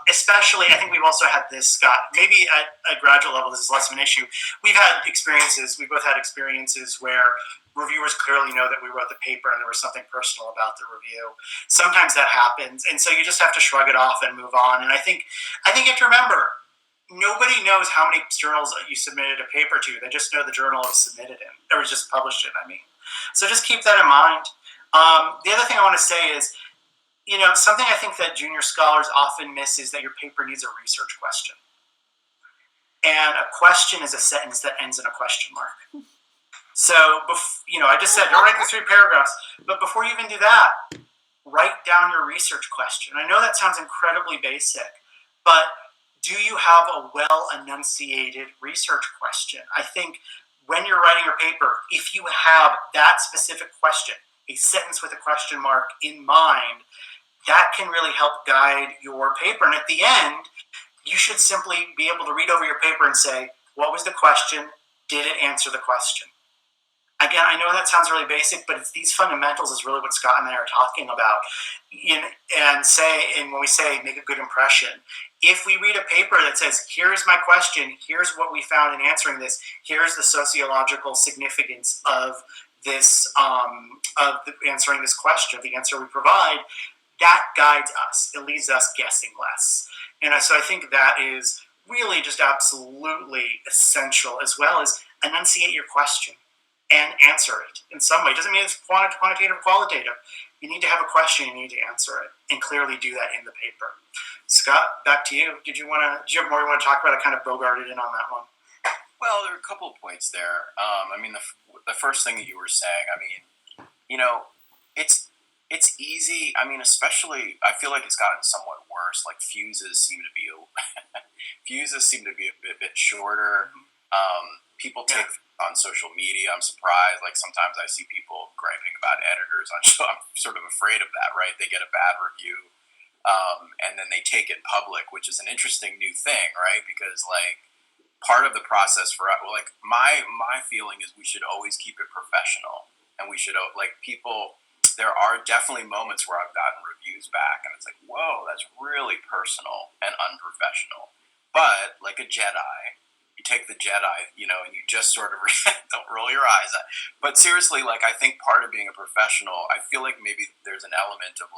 Especially, I think we've also had this, Scott, maybe at a graduate level, this is less of an issue. We both had experiences where reviewers clearly know that we wrote the paper and there was something personal about the review. Sometimes that happens, and so you just have to shrug it off and move on. And I think you have to remember, nobody knows how many journals you submitted a paper to. They just know the journal has submitted it, or just published it, So just keep that in mind. The other thing I want to say is, something I think that junior scholars often miss is that your paper needs a research question. And a question is a sentence that ends in a question mark. So, I just said, don't write the 3 paragraphs. But before you even do that, write down your research question. I know that sounds incredibly basic, but do you have a well-enunciated research question? I think when you're writing your paper, if you have that specific question, a sentence with a question mark in mind, that can really help guide your paper. And at the end, you should simply be able to read over your paper and say, what was the question? Did it answer the question? Again, I know that sounds really basic, but it's these fundamentals is really what Scott and I are talking about. And when we say make a good impression, if we read a paper that says, here's my question, here's what we found in answering this, here's the sociological significance of this, answering this question, the answer we provide, that guides us. It leaves us guessing less. And so I think that is really just absolutely essential, as well as enunciate your question and answer it in some way. It doesn't mean it's quantitative or qualitative. You need to have a question, you need to answer it, and clearly do that in the paper. Scott, back to you. Did you have more you want to talk about? I kind of bogarted in on that one. Well, there are a couple of points there. The first thing that you were saying, it's easy. Especially, I feel like it's gotten somewhat worse. Like fuses seem to be a bit shorter. People take on social media. I'm surprised. Like sometimes I see people griping about editors. I'm sort of afraid of that. Right? They get a bad review, and then they take it public, which is an interesting new thing, right? Because part of the process for my feeling is we should always keep it professional, and we should people. There are definitely moments where I've gotten reviews back, and it's like, whoa, that's really personal and unprofessional. But like a Jedi, you take the Jedi, and you just sort of don't roll your eyes. But seriously, I think part of being a professional, I feel like maybe there's an element of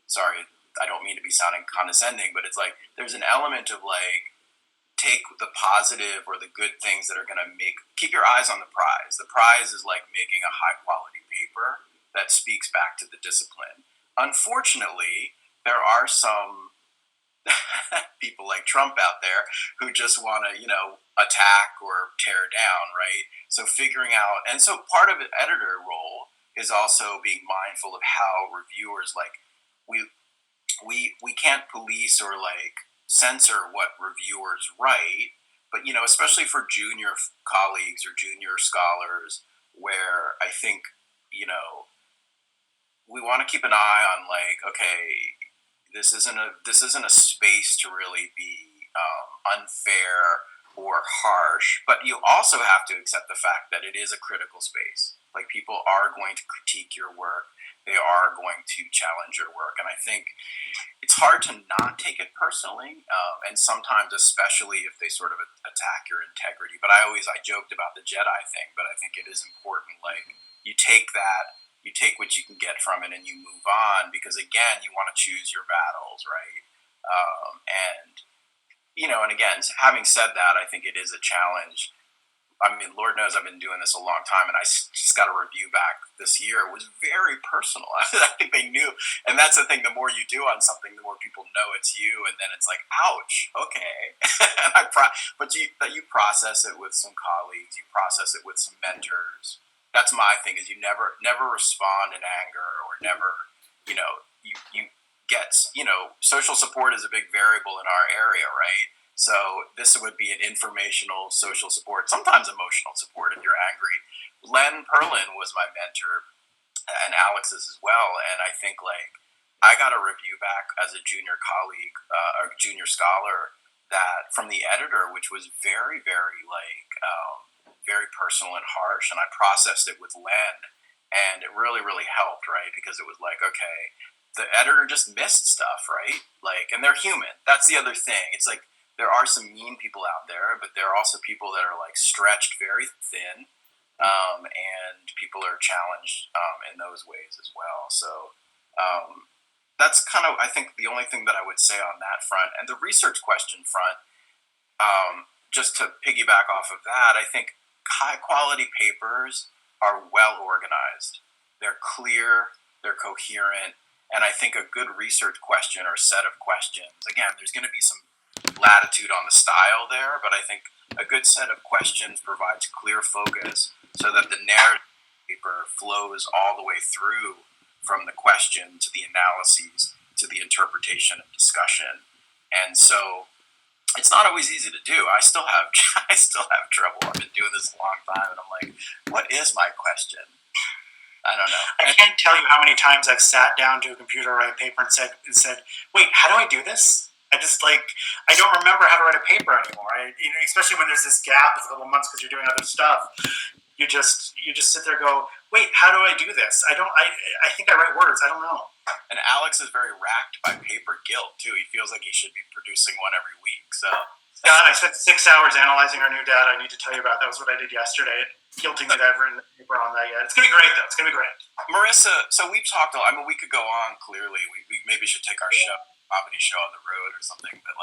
sorry, I don't mean to be sounding condescending, but it's there's an element of take the positive or the good things that are going to keep your eyes on the prize. The prize is making a high quality paper that speaks back to the discipline. Unfortunately, there are some people like Trump out there who just want to, attack or tear down, right? So figuring out, and so part of the editor role is also being mindful of how reviewers we can't police or censor what reviewers write, but especially for junior colleagues or junior scholars, where I think we want to keep an eye on okay, this isn't a space to really be unfair or harsh, but you also have to accept the fact that it is a critical space. People are going to critique your work, they are going to challenge your work, and I think it's hard to not take it personally, and sometimes especially if they sort of attack your integrity. But I joked about the Jedi thing, but I think it is important. You take that. You take what you can get from it and you move on, because again, you want to choose your battles, right? And again, having said that, I think it is a challenge. Lord knows I've been doing this a long time, and I just got a review back this year. It was very personal. I think they knew, and that's the thing. The more you do on something, the more people know it's you, and then it's ouch, okay. But you process it with some colleagues, you process it with some mentors. That's my thing. Is you never respond in anger, or never, you gets, social support is a big variable in our area, right? So this would be an informational social support, sometimes emotional support if you're angry. Len Perlin was my mentor, and Alex's as well. And I think I got a review back as a junior colleague, or junior scholar, that from the editor, which was very, very very personal and harsh. And I processed it with Len, and it really, really helped, right? Because it was okay, the editor just missed stuff, right? And they're human. That's the other thing. It's there are some mean people out there, but there are also people that are stretched very thin, and people are challenged in those ways as well. So that's kind of, I think, the only thing that I would say on that front. And the research question front, just to piggyback off of that, I think high quality papers are well organized. They're clear, they're coherent, and I think a good research question or set of questions, again, there's going to be some latitude on the style there, but I think a good set of questions provides clear focus so that the narrative paper flows all the way through from the question to the analyses to the interpretation and discussion. And so it's not always easy to do. I still have trouble. I've been doing this a long time, and I'm what is my question? I don't know. I can't tell you how many times I've sat down to a computer, write a paper, and said, "Wait, how do I do this?" I just I don't remember how to write a paper anymore. Especially when there's this gap of a couple months because you're doing other stuff. You just sit there and go, "Wait, how do I do this? I think I write words. I don't know." And Alex is very racked by paper guilt too. He feels like he should be producing one every week. So God, I spent 6 hours analyzing our new data. I need to tell you about that. Was what I did yesterday. Guilting me that I've written a paper on that yet. It's gonna be great though. It's gonna be great. Marissa, so we've talked. We could go on. Clearly, we maybe should take our comedy show on the road or something. But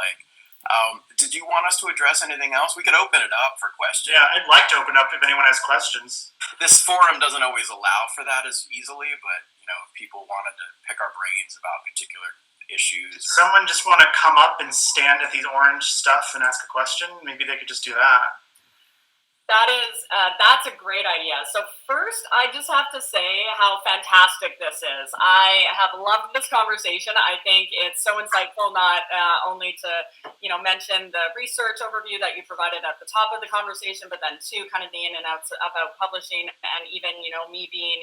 did you want us to address anything else? We could open it up for questions. Yeah, I'd like to open up if anyone has questions. This forum doesn't always allow for that as easily, but if people wanted to pick our brains about particular issues. Someone just want to come up and stand at these orange stuff and ask a question? Maybe they could just do that. That's a great idea. So first, I just have to say how fantastic this is. I have loved this conversation. I think it's so insightful, not only to mention the research overview that you provided at the top of the conversation, but then too kind of the in and outs about publishing, and even me being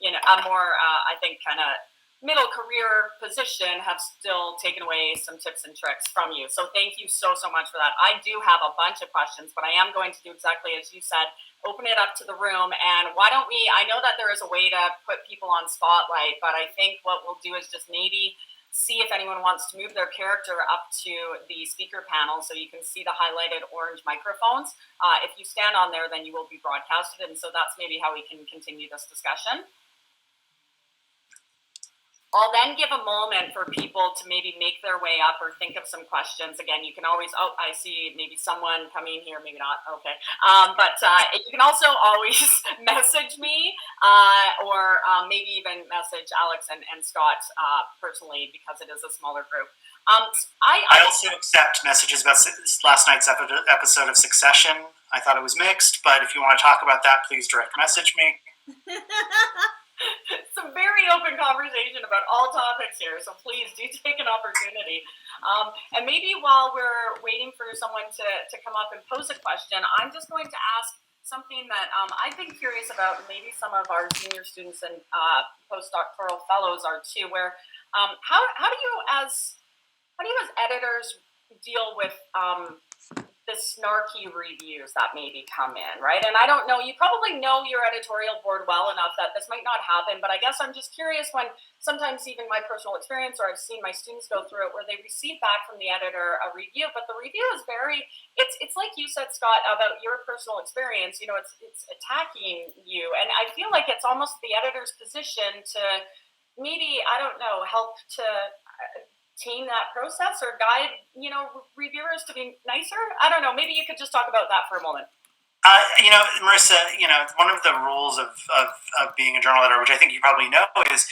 in a more I think kind of middle career position, have still taken away some tips and tricks from you. So thank you so much for that. I do have a bunch of questions, but I am going to do exactly as you said, open it up to the room. And why don't we, I know that there is a way to put people on spotlight, but I think what we'll do is just maybe see if anyone wants to move their character up to the speaker panel so you can see the highlighted orange microphones. If you stand on there, then you will be broadcasted. And so that's maybe how we can continue this discussion. I'll then give a moment for people to maybe make their way up or think of some questions. Again, you can always, I see maybe someone coming here, maybe not, okay. But you can also always message me or maybe even message Alex and Scott personally, because it is a smaller group. I also accept messages about last night's episode of Succession. I thought it was mixed, but if you want to talk about that, please direct message me. It's a very open conversation about all topics here, so please do take an opportunity. And maybe while we're waiting for someone to come up and pose a question, I'm just going to ask something that I've been curious about, and maybe some of our senior students and postdoctoral fellows are too, where how do you as editors deal with the snarky reviews that maybe come in, right? And I don't know, you probably know your editorial board well enough that this might not happen, but I guess I'm just curious when sometimes even my personal experience, or I've seen my students go through it, where they receive back from the editor a review, but the review is it's like you said, Scott, about your personal experience, it's attacking you. And I feel like it's almost the editor's position to maybe, I don't know, help to tame that process or guide, reviewers to be nicer? I don't know. Maybe you could just talk about that for a moment. Marissa, one of the rules of being a journal editor, which I think you probably know, is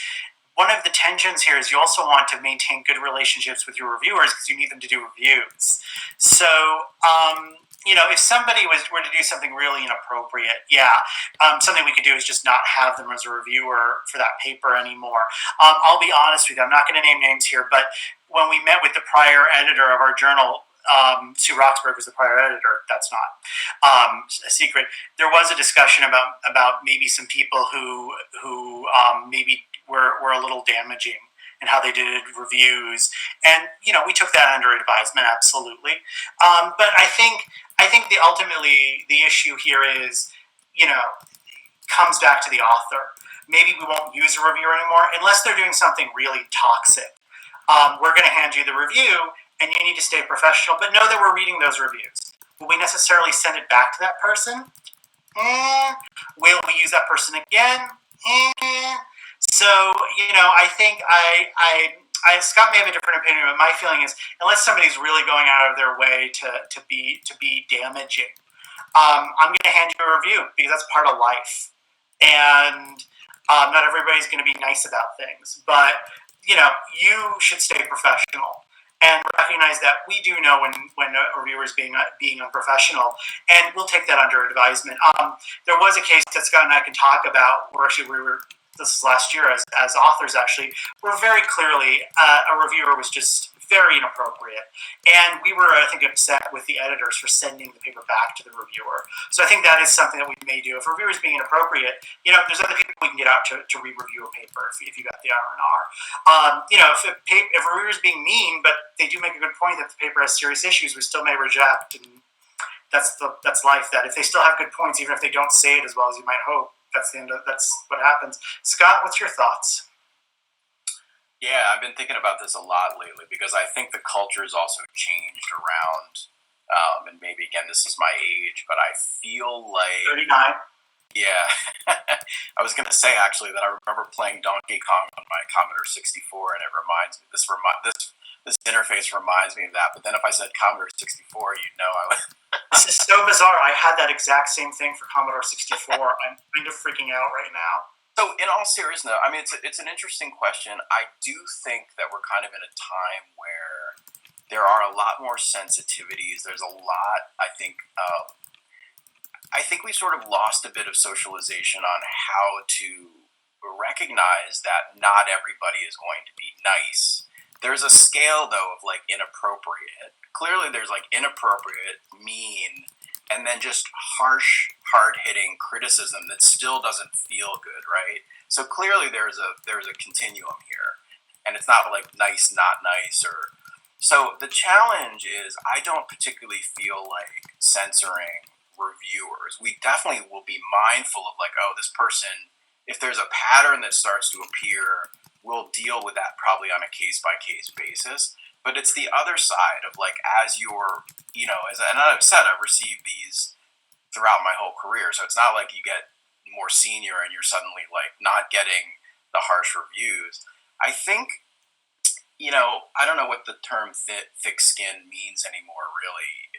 one of the tensions here is you also want to maintain good relationships with your reviewers because you need them to do reviews. So, if somebody were to do something really inappropriate, something we could do is just not have them as a reviewer for that paper anymore. I'll be honest with you, I'm not going to name names here, but when we met with the prior editor of our journal, Sue Roxburgh was the prior editor. That's not a secret. There was a discussion about maybe some people who maybe were a little damaging in how they did reviews, and we took that under advisement, absolutely. But I think ultimately the issue here is comes back to the author. Maybe we won't use a reviewer anymore unless they're doing something really toxic. We're going to hand you the review, and you need to stay professional, but know that we're reading those reviews. Will we necessarily send it back to that person? Will we use that person again? So, I think Scott may have a different opinion, but my feeling is unless somebody's really going out of their way to be damaging, I'm going to hand you a review because that's part of life. And not everybody's going to be nice about things, but you should stay professional and recognize that we do know when a reviewer is being unprofessional, and we'll take that under advisement. There was a case that Scott and I can talk about where actually this was last year as authors actually, where very clearly a reviewer was just very inappropriate. And we were, I think, upset with the editors for sending the paper back to the reviewer. So I think that is something that we may do. If a reviewer is being inappropriate, there's other people we can get out to re-review a paper if you got the R&R. If a reviewer is being mean, but they do make a good point that the paper has serious issues, we still may reject. And that's life. That if they still have good points, even if they don't say it as well as you might hope, that's what happens. Scott, what's your thoughts? Yeah, I've been thinking about this a lot lately because I think the culture has also changed around, and maybe again this is my age, but I feel like 39. Yeah, I was going to say actually that I remember playing Donkey Kong on my Commodore 64, and it reminds me this interface reminds me of that. But then if I said Commodore 64, you'd know I was. This is so bizarre. I had that exact same thing for Commodore 64. I'm kind of freaking out right now. So, in all seriousness, I mean, it's an interesting question. I do think that we're kind of in a time where there are a lot more sensitivities. There's a lot, I think we sort of lost a bit of socialization on how to recognize that not everybody is going to be nice. There's a scale, though, of like inappropriate. Clearly, there's like inappropriate, mean, and then just harsh, hard-hitting criticism that still doesn't feel good, right? So clearly there's a continuum here, and it's not like nice, not nice, or so the challenge is I don't particularly feel like censoring reviewers. We definitely will be mindful of like, oh, this person, if there's a pattern that starts to appear, we'll deal with that probably on a case-by-case basis. But it's the other side of like, as you're, and I've said, I've received these throughout my whole career. So it's not like you get more senior and you're suddenly like not getting the harsh reviews. I think, I don't know what the term thick skin means anymore, really.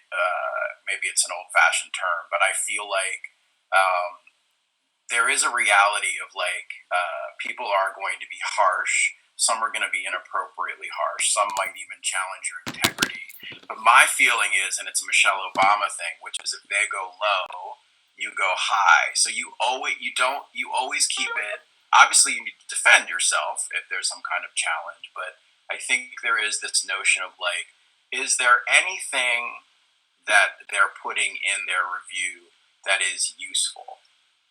Maybe it's an old fashioned term, but I feel like there is a reality of like people are going to be harsh. Some are going to be inappropriately harsh. Some might even challenge your integrity. But my feeling is, and it's a Michelle Obama thing, which is if they go low, you go high. So you always keep it. Obviously, you need to defend yourself if there's some kind of challenge. But I think there is this notion of like, is there anything that they're putting in their review that is useful?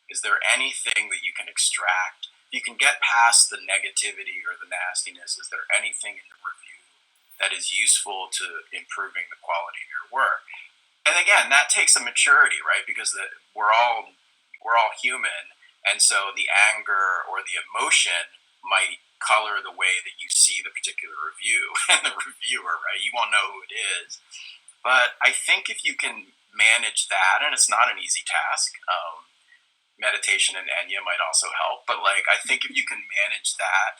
Is there anything that you can extract? You can get past the negativity or the nastiness. Is there anything in the review that is useful to improving the quality of your work? And again, that takes a maturity, right? Because we're all human, and so the anger or the emotion might color the way that you see the particular review and the reviewer, right? You won't know who it is. But I think if you can manage that, and it's not an easy task. Meditation and Enya might also help, but like I think if you can manage that,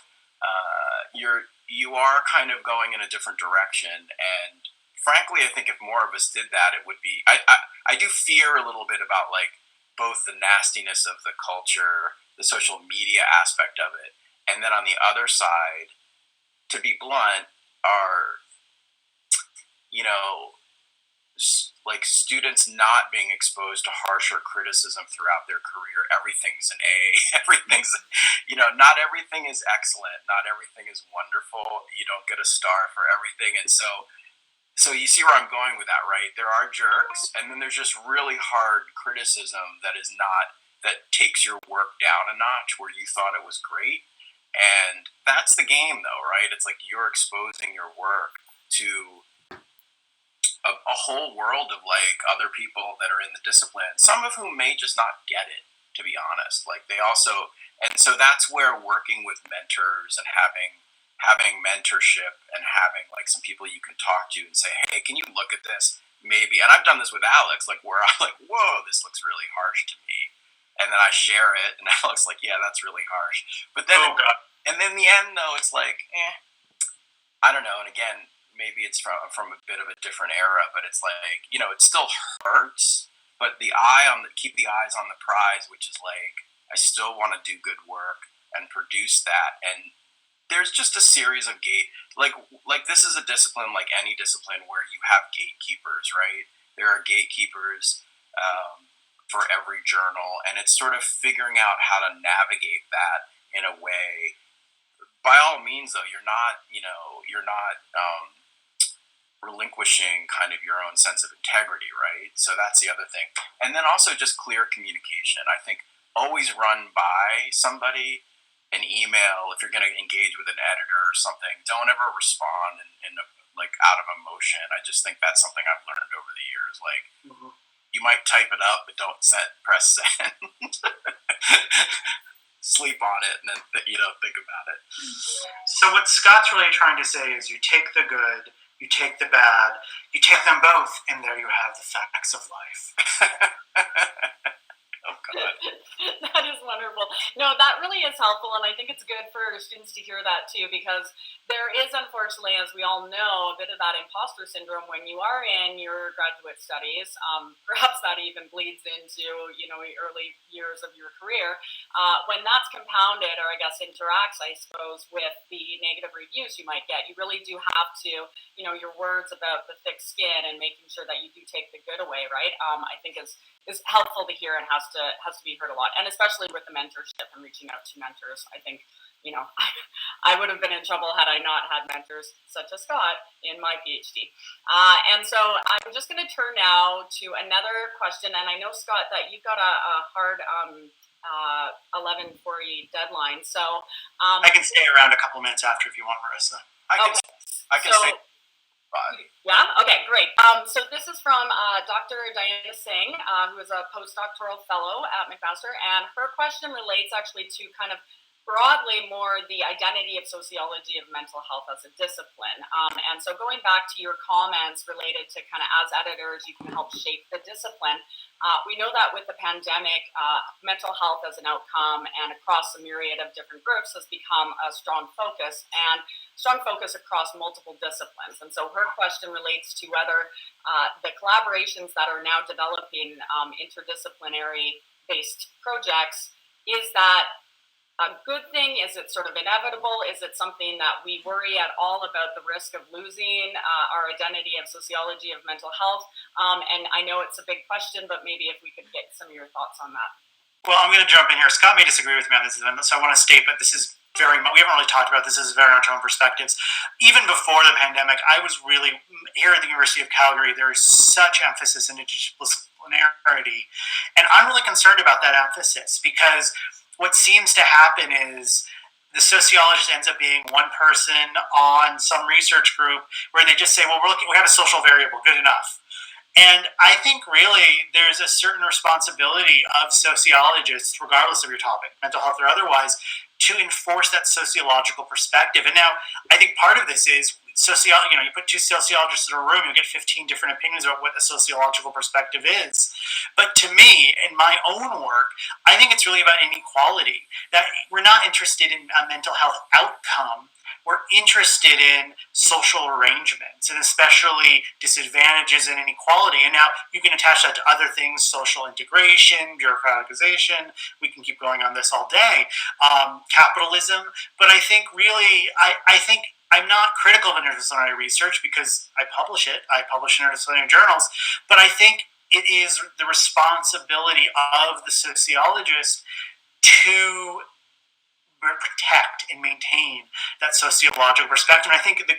you are kind of going in a different direction. And frankly, I think if more of us did that, it would be. I do fear a little bit about like both the nastiness of the culture, the social media aspect of it, And then on the other side, to be blunt, are, you know, like students not being exposed to harsher criticism throughout their career. Everything's an A. Everything's, not everything is excellent. Not everything is wonderful. You don't get a star for everything. And so you see where I'm going with that, right? There are jerks, and then there's just really hard criticism that takes your work down a notch where you thought it was great. And that's the game, though, right? It's like you're exposing your work to a whole world of like other people that are in the discipline, some of whom may just not get it, to be honest. Like they also, and so that's where working with mentors and having mentorship and having like some people you can talk to and say, hey, can you look at this? Maybe, and I've done this with Alex, like where I'm like, whoa, this looks really harsh to me. And then I share it, and Alex like, yeah, that's really harsh. But then, and then in the end, though, it's like, I don't know. And again, maybe it's from a bit of a different era, but it's like, it still hurts, but keep the eyes on the prize, which is like, I still want to do good work and produce that. And there's just a series of like this is a discipline like any discipline where you have gatekeepers, right? There are gatekeepers for every journal, and it's sort of figuring out how to navigate that in a way. By all means, though, you're not relinquishing kind of your own sense of integrity, right? So that's the other thing. And then also just clear communication. I think always run by somebody an email if you're going to engage with an editor or something. Don't ever respond in like out of emotion. I just think that's something I've learned over the years. Like you might type it up, but don't press send. Sleep on it and then think about it. So what Scott's really trying to say is you take the good, you take the bad, you take them both, and there you have the facts of life. Oh, God. That is wonderful. No, that really is helpful, and I think it's good for students to hear that too, because there is, unfortunately, as we all know, a bit of that imposter syndrome when you are in your graduate studies. Perhaps that even bleeds into early years of your career. When that's compounded, or I guess interacts, I suppose, with the negative reviews you might get, you really do have to, your words about the thick skin and making sure that you do take the good away, right? I think is helpful to hear and has to be heard a lot, and especially with the mentorship and reaching out to mentors. I think I would have been in trouble had I not had mentors such as Scott in my PhD. And so I'm just going to turn now to another question, and I know, Scott, that you've got a hard 11:40 deadline, so I can stay around a couple minutes after if you want, Marissa. I can stay. Yeah. Okay. Great. So this is from Dr. Diana Singh, who is a postdoctoral fellow at McMaster, and her question relates actually to kind of broadly more the identity of sociology of mental health as a discipline. And so going back to your comments related to kind of as editors, you can help shape the discipline. We know that with the pandemic, mental health as an outcome and across a myriad of different groups has become a strong focus across multiple disciplines. And so her question relates to whether the collaborations that are now developing interdisciplinary based projects, is that a good thing? Is it sort of inevitable? Is it something that we worry at all about the risk of losing our identity of sociology of mental health? And I know it's a big question, but maybe if we could get some of your thoughts on that. Well, I'm going to jump in here. Scott may disagree with me on this, so I want to state that this is we haven't really talked about this. This is very much our own perspectives. Even before the pandemic, I was really, here at the University of Calgary, there is such emphasis in interdisciplinarity, and I'm really concerned about that emphasis, because what seems to happen is the sociologist ends up being one person on some research group where they just say, well, we have a social variable, good enough. And I think really there's a certain responsibility of sociologists, regardless of your topic, mental health or otherwise, to enforce that sociological perspective. And now I think part of this is you put two sociologists in a room, you get 15 different opinions about what the sociological perspective is. But to me, in my own work, I think it's really about inequality, that we're not interested in a mental health outcome. we're interested in social arrangements and especially disadvantages and inequality. And now you can attach that to other things, social integration, bureaucratization. We can keep going on this all day. Capitalism. But I think really, I think I'm not critical of interdisciplinary research because I publish it. I publish in interdisciplinary journals. But I think it is the responsibility of the sociologist to protect and maintain that sociological perspective. And I think the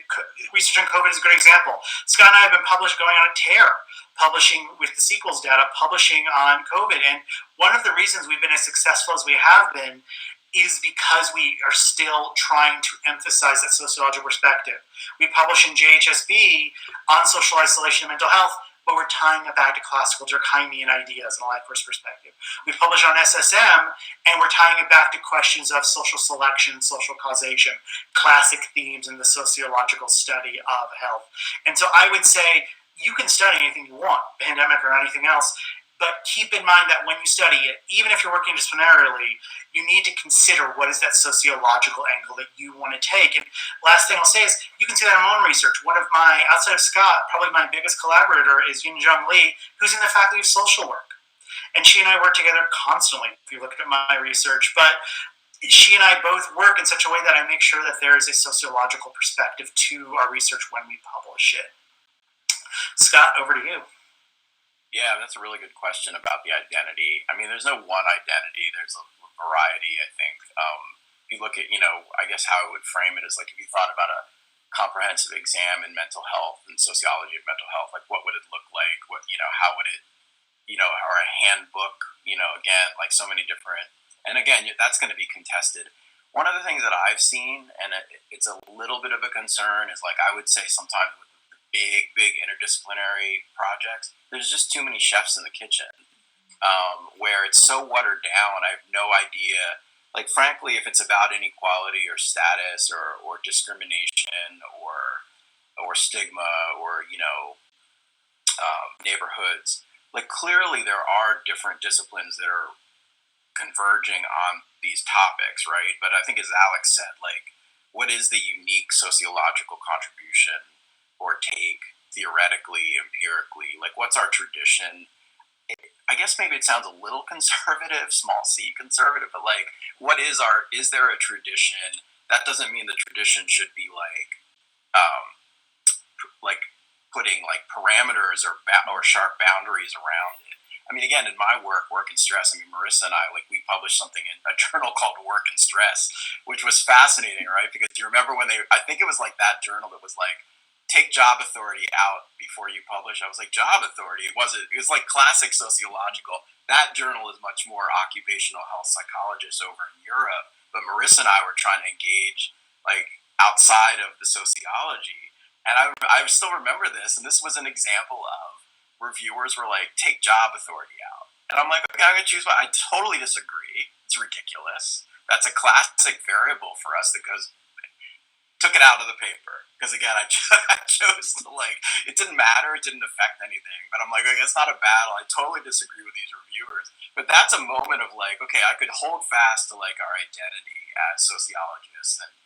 research on COVID is a great example. Scott and I have been going on a tear, publishing with the sequels data, publishing on COVID. And one of the reasons we've been as successful as we have been is because we are still trying to emphasize that sociological perspective. We publish in JHSB on social isolation and mental health, but we're tying it back to classical Durkheimian ideas and a life course perspective. We publish on SSM, and we're tying it back to questions of social selection, social causation, classic themes in the sociological study of health. And so I would say you can study anything you want, pandemic or anything else, but keep in mind that when you study it, even if you're working disciplinarily, you need to consider what is that sociological angle that you want to take. And last thing I'll say is you can see that in my own research. One of my, outside of Scott, probably my biggest collaborator is Yunjung Lee, who's in the Faculty of Social Work. And she and I work together constantly, if you look at my research. But she and I both work in such a way that I make sure that there is a sociological perspective to our research when we publish it. Scott, over to you. Yeah, that's a really good question about the identity. I mean, there's no one identity. There's a variety, I think. If you look at, I guess how I would frame it is like if you thought about a comprehensive exam in mental health and sociology of mental health, like what would it look like? What, how would it, or a handbook, again, like so many different, and again, that's going to be contested. One of the things that I've seen, and it's a little bit of a concern, is like I would say sometimes with big interdisciplinary projects, there's just too many chefs in the kitchen, where it's so watered down. I have no idea. Like, frankly, if it's about inequality or status or discrimination or stigma or neighborhoods, like clearly there are different disciplines that are converging on these topics, right? But I think, as Alex said, like, what is the unique sociological contribution or take theoretically, empirically? Like, what's our tradition? I guess maybe it sounds a little conservative, small c conservative, but like, is there a tradition? That doesn't mean the tradition should be like putting like parameters or sharp boundaries around it. I mean, again, in my work and stress, Marissa and I, like, we published something in a journal called Work and Stress, which was fascinating, right? Because do you remember when I think it was like that journal that was like, take job authority out before you publish. I was like, job authority? It was like classic sociological. That journal is much more occupational health psychologists over in Europe. But Marissa and I were trying to engage like outside of the sociology. And I still remember this. And this was an example of reviewers were like, take job authority out. And I'm like, okay, I'm going to choose one. I totally disagree. It's ridiculous. That's a classic variable for us that took it out of the paper. Because again, I chose to it didn't matter, it didn't affect anything. But I'm like, okay, it's not a battle. I totally disagree with these reviewers. But that's a moment of like, okay, I could hold fast to like our identity as sociologists and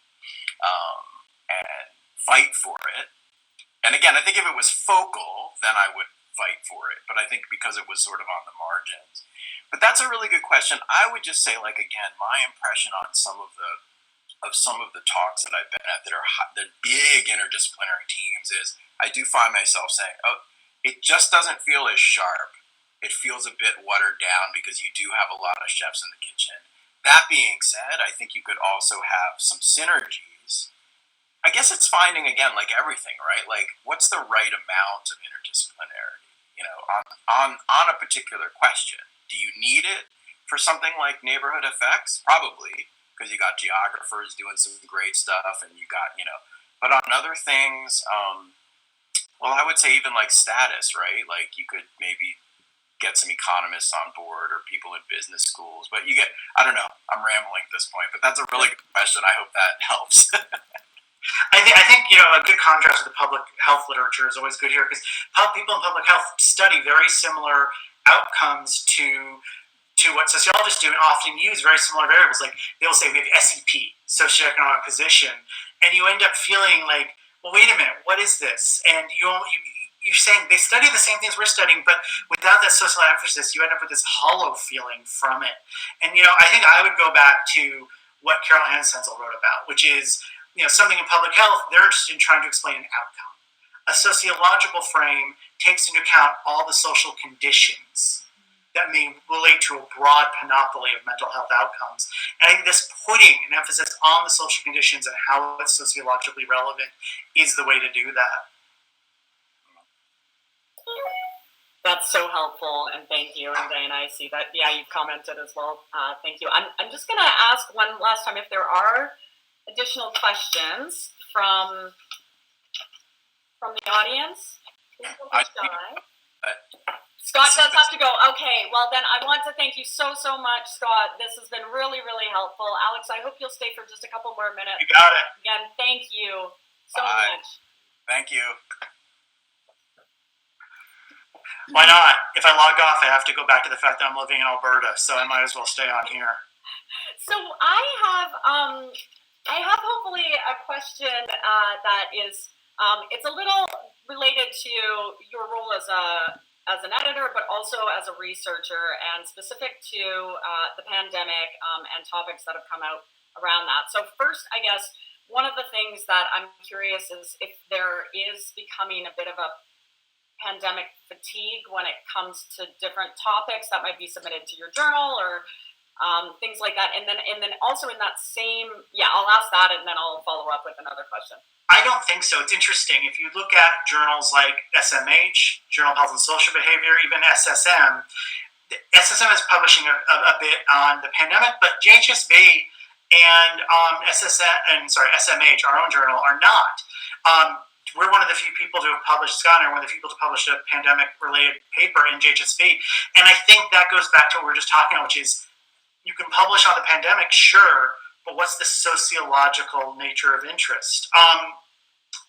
fight for it. And again, I think if it was focal, then I would fight for it. But I think because it was sort of on the margins. But that's a really good question. I would just say, like, again, my impression on some of the talks that I've been at that are the big interdisciplinary teams is I do find myself saying, oh, it just doesn't feel as sharp. It feels a bit watered down because you do have a lot of chefs in the kitchen. That being said, I think you could also have some synergies. I guess it's finding, again, like everything, right? Like, what's the right amount of interdisciplinarity, on a particular question? Do you need it for something like neighborhood effects? Probably, because you got geographers doing some great stuff, and you got, but on other things, well, I would say even like status, right? Like, you could maybe get some economists on board or people in business schools, but I don't know, I'm rambling at this point, but that's a really good question. I hope that helps. I think a good contrast with the public health literature is always good here, because people in public health study very similar outcomes to what sociologists do, and often use very similar variables. Like, they'll say we have SEP, socioeconomic position, and you end up feeling like, well, wait a minute, what is this? And you're saying they study the same things we're studying, but without that social emphasis, you end up with this hollow feeling from it. And I think I would go back to what Carol Ansensel wrote about, which is something in public health. They're interested in trying to explain an outcome. A sociological frame takes into account all the social conditions that may relate to a broad panoply of mental health outcomes. And I think this putting an emphasis on the social conditions and how it's sociologically relevant is the way to do that. That's so helpful, and thank you. And Diana, I see that, you've commented as well. Thank you. I'm just going to ask one last time if there are additional questions from the audience. Please don't be shy. Scott does have to go. Okay, well then I want to thank you so much, Scott. This has been really, really helpful. Alex, I hope you'll stay for just a couple more minutes. You got it. Again, thank you so Bye. much. Thank you. Why not? If I log off, I have to go back to the fact that I'm living in Alberta, so I might as well stay on here. So I have hopefully a question that is it's a little related to your role as an editor, but also as a researcher, and specific to the pandemic and topics that have come out around that. So first, I guess one of the things that I'm curious is if there is becoming a bit of a pandemic fatigue when it comes to different topics that might be submitted to your journal or things like that. And then also in that same, I'll ask that and then I'll follow up with another question. I don't think so. It's interesting. If you look at journals like SMH, Journal of Health and Social Behavior, even SSM is publishing a bit on the pandemic, but JHSB and SMH, our own journal, are not. We're one of the few people to have published, Scott and I are one of the people to publish a pandemic-related paper in JHSB. And I think that goes back to what we were just talking about, which is you can publish on the pandemic, sure, but what's the sociological nature of interest?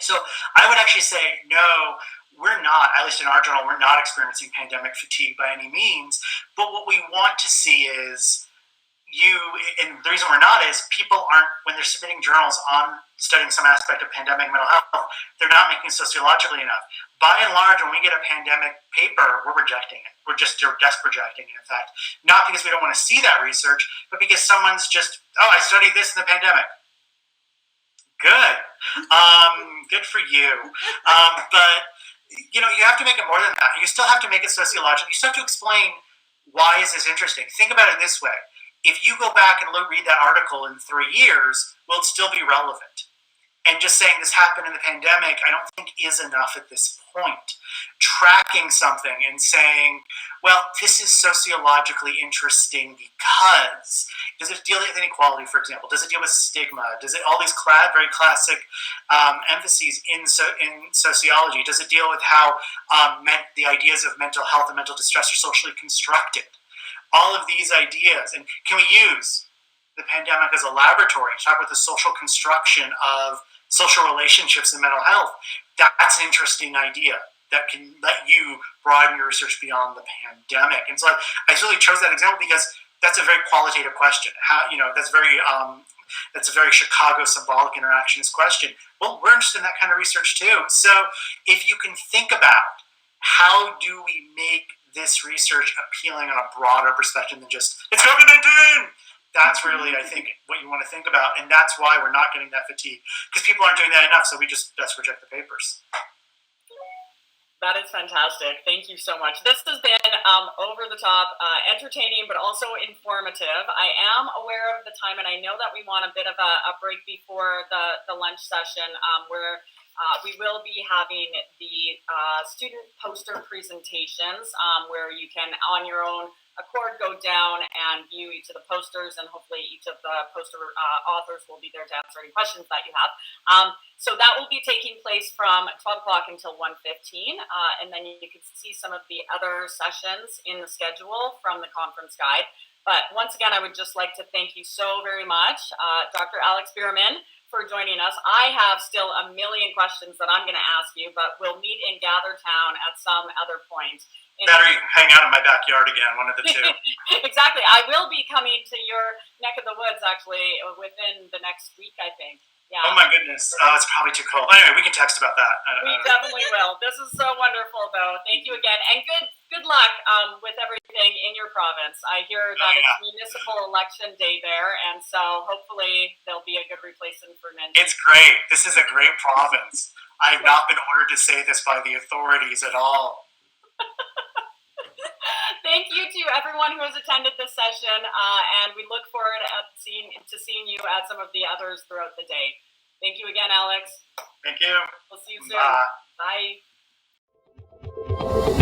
So I would actually say, no, we're not, at least in our journal, we're not experiencing pandemic fatigue by any means. But what we want to see is and the reason we're not is people aren't, when they're submitting journals on studying some aspect of pandemic mental health, they're not making sociologically enough. By and large, when we get a pandemic paper, we're rejecting it. We're just desk rejecting it, in fact. Not because we don't want to see that research, but because someone's just, I studied this in the pandemic. Good. Good for you. But, you have to make it more than that. You still have to make it sociological. You still have to explain why is this interesting. Think about it this way. If you go back and read that article in 3 years, will it still be relevant? And just saying this happened in the pandemic, I don't think is enough at this point. Tracking something and saying, well, this is sociologically interesting because, does it deal with inequality, for example? Does it deal with stigma? Does it, all these very classic emphases in sociology, does it deal with how the ideas of mental health and mental distress are socially constructed? All of these ideas, and can we use the pandemic as a laboratory to talk about the social construction of social relationships in mental health? That's an interesting idea that can let you broaden your research beyond the pandemic. And so I really chose that example because that's a very qualitative question. That's a very Chicago symbolic interactionist question. Well, we're interested in that kind of research too. So if you can think about how do we make this research appealing on a broader perspective than just, it's COVID-19! That's really, I think, what you want to think about. And that's why we're not getting that fatigue. Because people aren't doing that enough, so we just best reject the papers. That is fantastic. Thank you so much. This has been over the top, entertaining, but also informative. I am aware of the time, and I know that we want a bit of a break before the lunch session where we will be having the student poster presentations where you can, on your own accord, go down and view each of the posters, and hopefully each of the poster authors will be there to answer any questions that you have. So that will be taking place from 12 o'clock until 1:15, and then you can see some of the other sessions in the schedule from the conference guide. But once again, I would just like to thank you so very much, Dr. Alex Biermann, for joining us. I have still a million questions that I'm going to ask you, but we'll meet in Gathertown at some other point. Better you can hang out in my backyard again, one of the two. Exactly. I will be coming to your neck of the woods, actually, within the next week, I think. Yeah. Oh my goodness. Oh, it's probably too cold. Anyway, we can text about that. We definitely will. This is so wonderful, though. Thank you again, and good luck with everything in your province. I hear that it's municipal election day there, and so hopefully there'll be a good replacement for Nancy. It's great. This is a great province. I have not been ordered to say this by the authorities at all. Thank you to everyone who has attended this session, and we look forward to seeing you at some of the others throughout the day. Thank you again, Alex. Thank you. We'll see you soon. Bye.